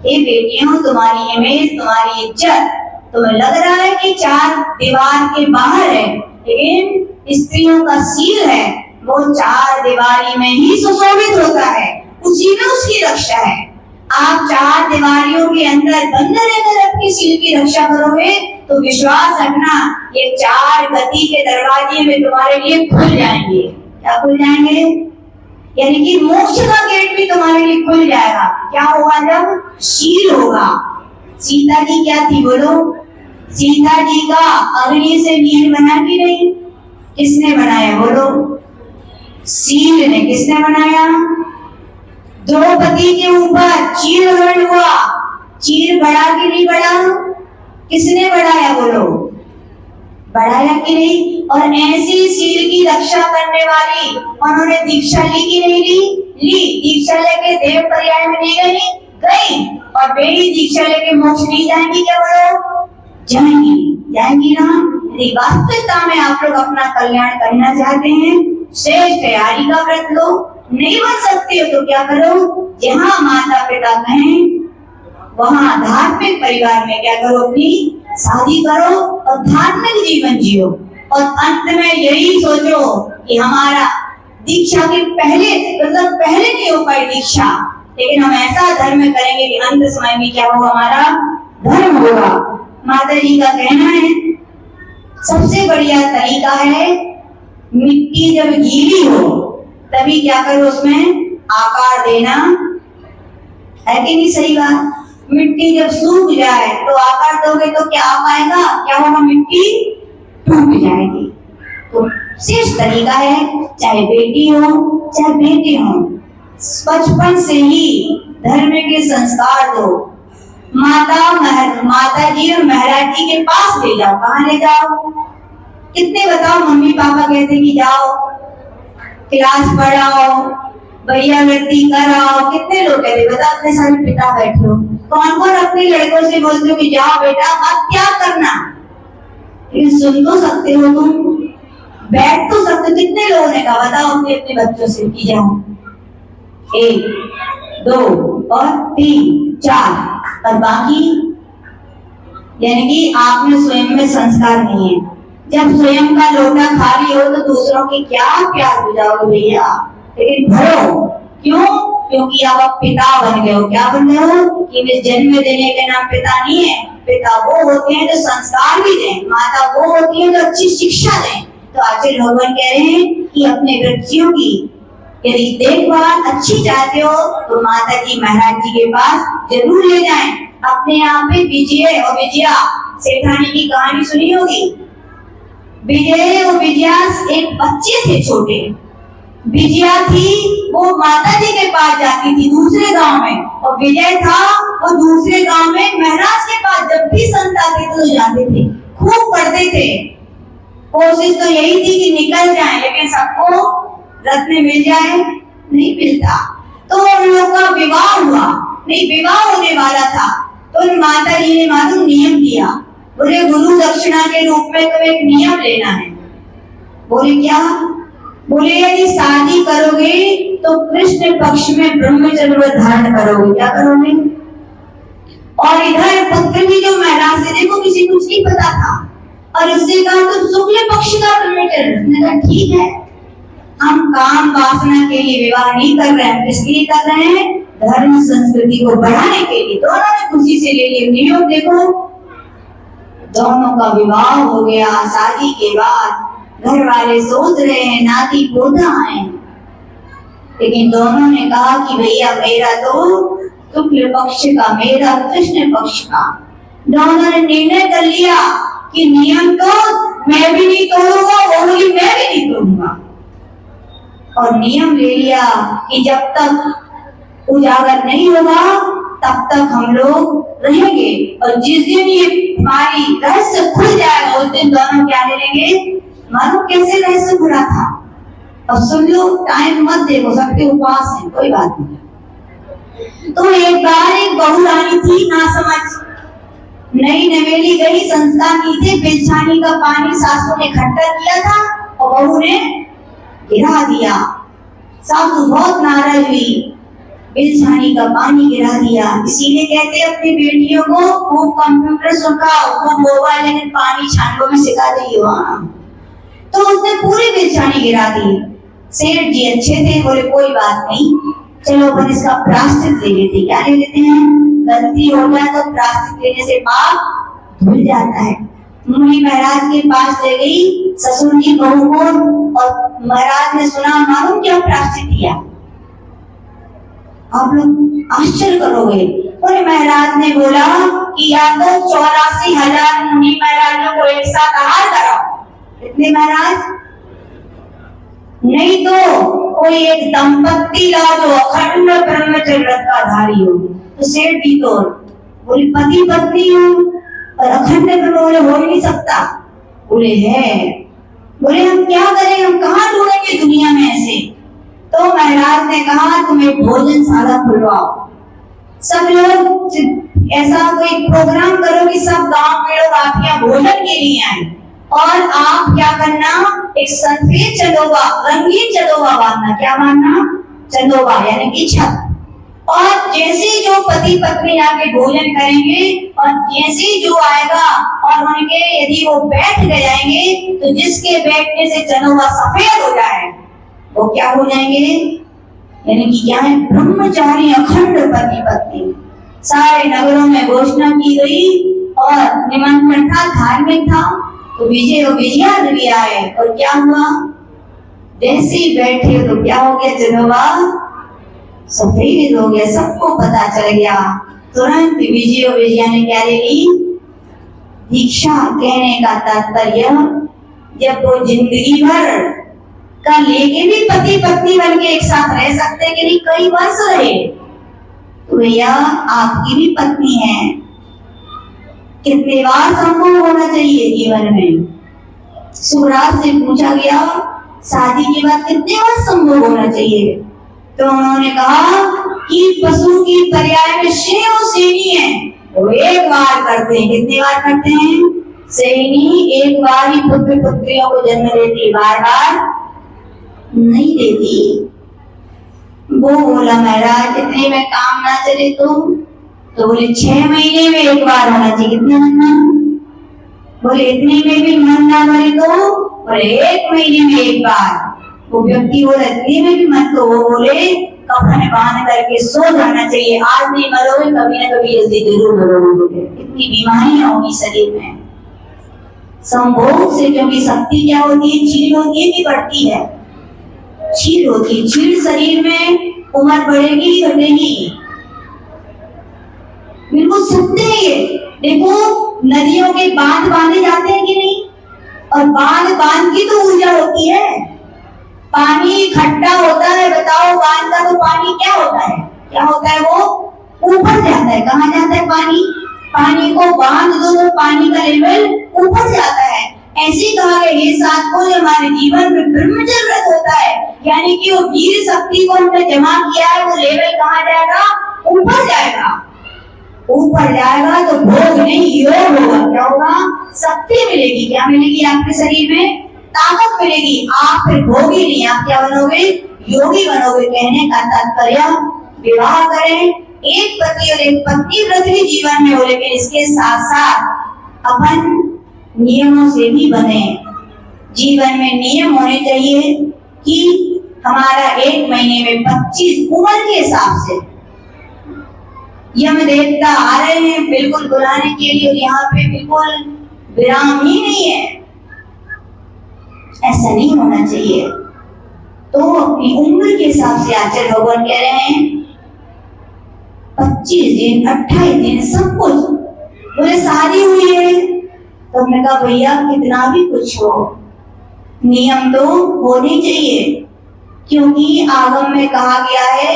ये बेटियों, तुम्हारी इमेज, तुम्हारी इज्जत तुम्हें लग रहा है कि 4 दीवार के बाहर है, लेकिन स्त्रियों का सील है वो 4 दीवारी में ही सुशोभित होता है, उसी में उसकी रक्षा है। आप 4 दीवारियों के अंदर बंद रहकर अपनी सील की रक्षा करोगे तो विश्वास रखना, ये 4 गति के दरवाजे में तुम्हारे लिए खुल जाएंगे। क्या खुल जाएंगे? यानी कि मोक्ष का गेट भी तुम्हारे लिए खुल जाएगा। क्या होगा? जब शील होगा। सीता जी क्या थी बोलो? सीता जी का अग्नि से नीर बना कि नहीं? किसने बनाया बोलो? सील ने। किसने बनाया? द्रौपदी के ऊपर चीर ग्रहण हुआ, चीर बढ़ा कि नहीं बढ़ा? किसने बढ़ाया बोलो? बढ़ाया कि नहीं? और ऐसी सील की रक्षा करने वाली उन्होंने दीक्षा ली कि नहीं ली? ली। दीक्षा लेके देव पर्याय में नहीं गई? गई। और बेटी दीक्षा लेके मोक्ष नहीं जाएंगी क्या बोलो? जाएंगी। जाएंगी ना? यदि वास्तविकता में आप लोग अपना कल्याण करना चाहते हैं, श्रेष्ठ तैयारी का व्रत लो। नहीं बन सकते हो तो क्या करो? जहाँ माता पिता कहें वहाँ धार्मिक परिवार में क्या करो? अपनी शादी करो और धार्मिक जीवन जियो। और अंत में यही सोचो कि हमारा दीक्षा के पहले, मतलब पहले नहीं हो पाई दीक्षा, लेकिन हम ऐसा धर्म करेंगे कि अंत समय में क्या होगा? हमारा धर्म होगा। माता जी का कहना है सबसे बढ़िया तरीका है, मिट्टी जब गीली हो तभी क्या करो? उसमें आकार देना, है कि नहीं? सही बात। मिट्टी जब सूख जाए तो आकार दोगे तो क्या आ पाएगा? क्या होगा? मिट्टी टूट जाएगी। तो शेष तरीका है, चाहे बेटी हो चाहे बेटे हो, बचपन से ही धर्म के संस्कार दो। माता जी और महाराज जी के पास ले जाओ। कहाँ ले जाओ? कितने बताओ मम्मी पापा कहते कि जाओ क्लास पढ़ाओ, बढ़िया वृत्ति कराओ, कितने लोग कहते? बताओ, अपने सारे पिता बैठे हो, कौन कौन अपने लड़कों से बोलते हो कि जाओ बेटा अब क्या करना? लेकिन सुन तो सकते हो तुम, बैठ तो सकते। कितने लोगों ने कहा बताओ अपने अपने बच्चों से कि जाओ 1, 2 और 3, 4 और बाकी? यानी कि आप में स्वयं में संस्कार नहीं है। जब स्वयं का लोटा खाली हो तो दूसरों की क्या प्यास बुझाओगे भैया? लेकिन भरो। क्यों? क्योंकि अब आप पिता बन गए हो। क्या बन गए हो? कि वे जन्म देने के नाम पिता नहीं है। पिता वो होते हैं जो संस्कार भी दें, माता वो होती है जो अच्छी शिक्षा दें। तो आचार्य भगवान कह रहे हैं कि अपने बच्चियों की यदि देखभाल अच्छी चाहते हो तो माता जी महाराज जी के पास जरूर ले जाएं। अपने यहाँ पे विजय और विजया सेठानी की कहानी सुनी होगी। विजय और विजया एक बच्चे थे छोटे। विजया थी वो माता जी के पास जाती थी दूसरे गांव में, और विजय था वो दूसरे गांव में महाराज के पास जब भी संत आते थे तो जाते थे, खूब पढ़ते थे। कोशिश तो यही थी कि निकल जाए, लेकिन सबको रत्न मिल जाए, नहीं मिलता। तो उन लोगों का विवाह हुआ, नहीं विवाह होने वाला था, तो माता जी ने मालूम नियम दिया। बोले गुरु दक्षिणा के रूप में तुम्हें एक नियम लेना है। बोले क्या? बोले यदि शादी करोगे तो कृष्ण पक्ष में ब्रह्मचर्य व्रत धारण करोगे। क्या करोगे? और इधर पुत्र की जो महाराज से देखो किसी कुछ नहीं पता था, और इससे कहा तो शुक्ल पक्ष का ब्रह्मचर्य। उसने कहा ठीक है, हम काम वासना के लिए विवाह नहीं कर रहे हैं, किसके लिए कर रहे हैं? धर्म संस्कृति को बढ़ाने के लिए। दोनों ने खुशी से ले लिए नियम। देखो दोनों का विवाह हो गया। शादी के बाद घर वाले सोच रहे हैं नाती पोता आए, लेकिन दोनों ने कहा कि भैया मेरा तो शुक्ल पक्ष का, मेरा कृष्ण पक्ष का। दोनों ने निर्णय कर लिया कि नियम तो मैं भी नहीं तोड़ूंगा, वो बोली मैं भी नहीं तोड़ूंगा। और नियम ले लिया कि जब तक उजागर नहीं होगा तब तक हम लोग रहेंगे, और जिस दिन ये हमारी रहस्य खुल जाएगा उस दिन दोनों क्या ले लेंगे। मानो कैसे रहस्य खुला था। अब सुन लो, टाइम मत देखो, सबके उपवास है, कोई बात नहीं। तो एक बार एक बहू रानी थी ना समझ, नई नवेली गई, संस्कार नहीं थे, बिलछानी का पानी सासू ने इकट्ठा किया था और बहू ने गिरा दिया। सासू बहुत नाराज हुई, बिलछानी का पानी गिरा दिया। इसीलिए कहते हैं अपनी बेटियों को खूब कंप्यूटर सिखाओ, खूब मोबाइल, लेकिन पानी छानने में सिखा दियो। तो उसने पूरी बिलछानी गिरा दी। सेठ जी अच्छे थे, बोले कोई बात नहीं, चलो अपन इसका प्रायश्चित ले लेते। क्या ले लेते हैं? गलती हो गया तो प्रायश्चित लेने से पाप धुल जाता है। मुनि महाराज के पास ले गई ससुर जी बहू को, और महाराज ने सुना, मालूम क्या प्रायश्चित किया? आप लोग आश्चर्य करोगे। मुनि महाराज ने बोला कि या तो 84,000 मुनि महाराजों को एक साथ आहार कराओ। कितने महाराज? नहीं तो कोई एक दंपत्ति लाओ जो अखंड ब्रह्मचर्य व्रत का धारी हो। तो सेठ जी तो बोले पति पत्नी हो और अखंड ब्रह्म, बोले हो ही नहीं सकता। बोले है। बोले हम क्या करें, हम कहाँ ढूंढेंगे दुनिया में ऐसे। तो महाराज ने कहा तुम एक भोजनशाला खुलवाओ, सब लोग ऐसा कोई प्रोग्राम करो कि सब गांव के लोग आप यहाँ भोजन के लिए आए, और आप क्या करना, एक सफेद चंदोबा, रंगीन चंदोबा बांधना। क्या बांधना? चंदोबा यानी कि छत। और जैसे जो पति पत्नी आके भोजन करेंगे और जैसे जो आएगा और उनके यदि वो बैठ जाएंगे तो जिसके बैठने से चंदोबा सफेद हो जाए वो क्या हो जाएंगे, यानी कि क्या है, ब्रह्मचारी अखंड पति पत्नी। सारे नगरों में घोषणा की गई और निमंत्रण था, धार्मिक था। तो विजय और विजयादवी आए और क्या हुआ, जैसे ही बैठे तो क्या हो गया, चंदोबा सफेद हो गया। सबको पता चल गया। तुरंत विजय और विजया ने क्या ले ली, दीक्षा। कहने का तात्पर्य जब वो जिंदगी भर का लेके भी पति पत्नी बन के एक साथ रह सकते हैं कि नहीं, कई वर्ष रहे, तो भैया आपकी भी पत्नी है, कितने बार संभव होना चाहिए जीवन में। सुराज से पूछा गया शादी के बाद कितने बार संभव होना चाहिए, तो उन्होंने कहा कि पशु की पर्याय में शेव सेनी है, वो एक बार करते हैं। कितने बार करते हैं? सेनी एक बार ही पुत्र पुत्रियों को जन्म देती, बार बार नहीं देती। वो बोला महाराज इतने में काम ना चले तो बोले 6 महीने में एक बार होना चाहिए। कितने महीने? बोले इतने में भी मन ना भरे तो बोले 1 महीने में एक बार। वो व्यक्ति बोले इतने में भी मत, तो वो बोले कफन बांध करके सो जाना चाहिए, आज नहीं मरोगे कभी ना कभी जल्दी जरूर मरोगे। इतनी बीमारियां होगी शरीर में संभोग से, क्योंकि शक्ति क्या होती है, चीड़ होती है कि बढ़ती है, चीड़ होती है। चीड़ शरीर में उम्र बढ़ेगी घटेगी, बिल्कुल सत्य है ये। देखो नदियों के बांध बांधे जाते हैं कि नहीं, और बांध बांध की तो ऊर्जा होती है। पानी खट्टा होता है, बताओ बांध का तो पानी क्या होता है, क्या होता है, वो ऊपर जाता है। कहाँ जाता है पानी? पानी को बांध दो तो पानी का लेवल ऊपर जाता है। ऐसे कहा गया ये सात को हमारे जीवन में ब्रह्मचर्य व्रत होता है, यानी कि वो वीर शक्ति को हमने जमा किया है, वो लेवल कहाँ जाएगा, ऊपर जाएगा। ऊपर जाएगा तो भोग नहीं योग होगा। क्या होगा? शक्ति मिलेगी। क्या मिलेगी? आपके शरीर में ताकत मिलेगी। आप फिर भोगी नहीं, आप क्या बनोगे, योगी बनोगे। कहने का तात्पर्य विवाह करें, एक पति और एक पत्नी व्रत भी जीवन में हो, लेकिन इसके साथ साथ अपन नियमों से भी बने। जीवन में नियम होने चाहिए कि हमारा 1 महीने में 25 उम्र के हिसाब से यम देवता आ रहे हैं बिल्कुल बुलाने के लिए, और यहाँ पे बिल्कुल विराम ही नहीं है। ऐसा नहीं होना चाहिए। तो अपनी उम्र के हिसाब से आचार्य भगवान कह रहे हैं 25 दिन 28 दिन सब कुछ। बोले शादी हुई है, तो हमने कहा भैया कितना भी कुछ हो, नियम तो होने चाहिए, क्योंकि आगम में कहा गया है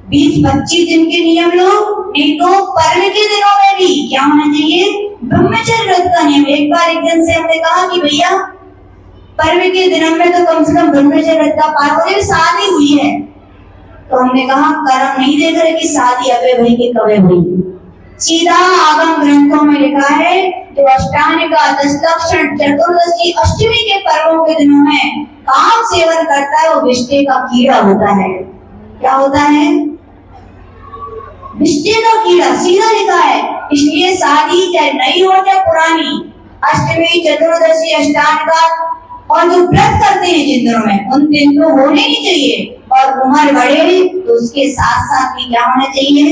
20-25 दिन के नियम लो, नहीं तो पर्व के दिनों में भी क्या होना चाहिए, ब्रह्मचर्य व्रत का नियम। एक बार एक जन से हमने कहा कि भैया पर्व के दिनों में तो कम से कम ब्रह्मचर्य व्रत का पालन हो, शादी हुई है। तो हमने कहा कर्म नहीं देख रहे कि शादी अबे भाई के कबे हुई। सीधा आगम ग्रंथों में लिखा है जो अष्टांग का दशलक्षण चतुर्दशी अष्टमी के पर्वों के दिनों में काम सेवन करता है वो विष्टे का कीड़ा होता है। क्या होता है? विष्टे का कीड़ा, सीधा लिखा है। इसलिए शादी चाहे नई हो चाहे पुरानी, अष्टमी चतुर्दशी अष्टांग का और जो व्रत करते हैं जिन दिनों में, उन दिन तो होने ही चाहिए। और उम्र बढ़े तो उसके साथ साथ भी क्या होना चाहिए,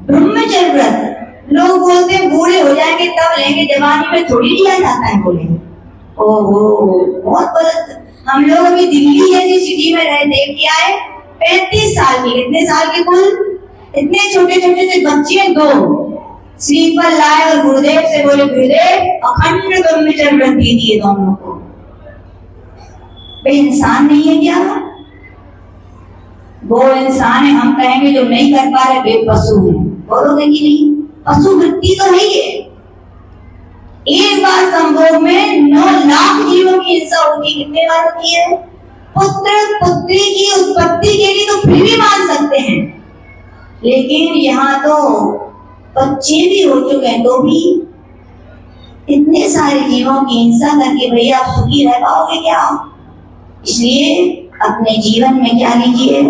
ब्रह्मचर्य व्रत। लोग बोलते हैं बूढ़े हो जाएंगे तब लेंगे, जवानी में थोड़ी लिया जाता है। बोले ओहो बहुत गलत। हम लोग अभी दिल्ली जैसी सिटी में रह देख के आए, 35 साल की, कितने साल के कुल, इतने छोटे छोटे से बच्चे दो श्रीफल लाए और गुरुदेव से बोले गुरुदेव अखंड ब्रह्मचर्य व्रत दीजिए दोनों को। भाई इंसान नहीं है क्या? वो इंसान है, हम कहेंगे जो नहीं कर पा रहे वे पशु है। बोलोगे कि नहीं? पशु वृत्ति तो है ये। एक बार संभोग में 9 लाख जीवों की हिंसा होगी, कितने बार होती है? पुत्र पुत्री की उत्पत्ति के लिए तो फिर भी मान सकते हैं, लेकिन यहाँ तो बच्चे भी हो चुके हैं तो भी इतने सारे जीवों की हिंसा करके भैया आप सुखी रह पाओगे क्या? इसलिए अपने जीवन में क्या लीजिए,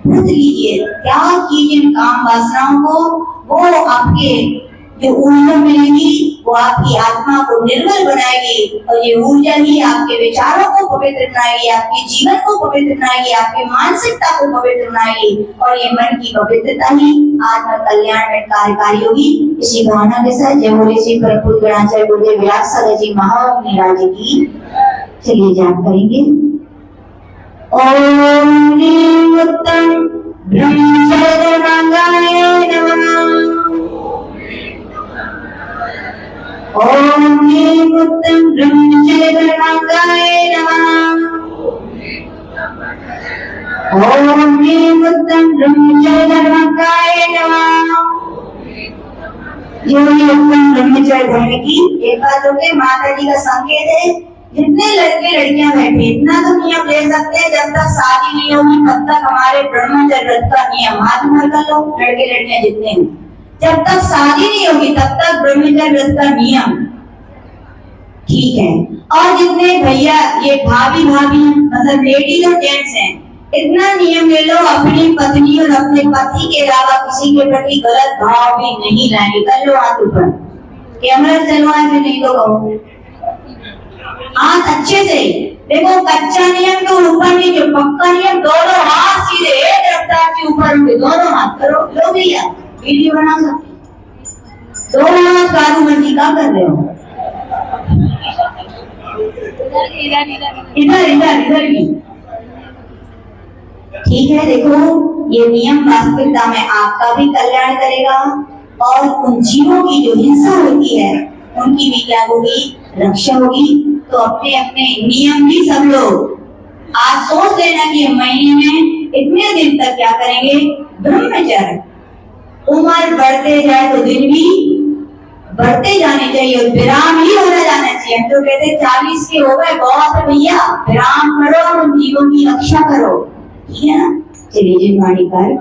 व्रत लीजिए, त्याग कीजिए काम वासनाओं को। वो आपके जो ऊर्जा मिलेगी वो आपकी आत्मा को निर्मल बनाएगी, और ये ऊर्जा ही आपके विचारों को पवित्र बनाएगी, आपके जीवन को पवित्र बनाएगी, आपकी मानसिकता को पवित्र बनाएगी, और ये मन की पवित्रता ही आत्म कल्याण में कार्यकारी होगी। इसी भावना के साथ जय बोले श्री प्रभु गणाचार्य गुरुदेव व्यास सागर जी महाराज जी की चलिए जाप करेंगे। ओम उत्तम ब्रह्मचर्य रंगाय नमः। ओम उत्तम ब्रह्मचर्य रंगाय नमः। ओम उत्तम ब्रह्मचर्य रंगाय नमः। जो ये उत्तम ब्रह्मचर्य धर्म की एक बात होगी, माता जी का संकेत है। जितने लड़के लड़कियां बैठे इतना तो नियम ले सकते हैं, जब तक शादी नहीं होगी तब तक हमारे ब्रह्मचर्य व्रत का नियम हाथ में कर लो। लड़के लड़कियां जितने हैं, जब तक शादी नहीं होगी तब तक ब्रह्मचर्य व्रत का नियम, ठीक है। और जितने भैया ये भाभी मतलब लेडीज और जेंट्स हैं, इतना नियम ले लो अपनी पत्नी और अपने पति के अलावा किसी के प्रति गलत भाव भी नहीं लाएंगे। कर लो हाथ ऊपर, कैमरा चलवाए फिर नहीं तो कहो हाथ अच्छे से। देखो कच्चा नियम तो ऊपर नीचे, पक्का नियम दोनों हाथ सीधे एक रफ्तार के ऊपर उठे, दोनों हाथ करो। लो भैया वीडियो बना सकते, दोनों हाथ कारू मंडी का कर रहे हो, इधर इधर इधर भी ठीक है। देखो ये नियम वास्तविकता में आपका भी कल्याण करेगा, और उन जीवों की जो हिंसा होती है उनकी भी क्या होगी, रक्षा होगी। तो अपने अपने नियम भी सब लोग आज सोच लेना कि महीने में इतने दिन तक क्या करेंगे, ब्रह्मचर्य। उम्र बढ़ते जाए तो दिन भी बढ़ते जाने चाहिए, और विराम ही होना जाना चाहिए। हम तो कहते 40 के हो गए बहुत भैया, विराम करो और उन जीवों की रक्षा करो, ठीक है ना। चलिए जी वाणी कर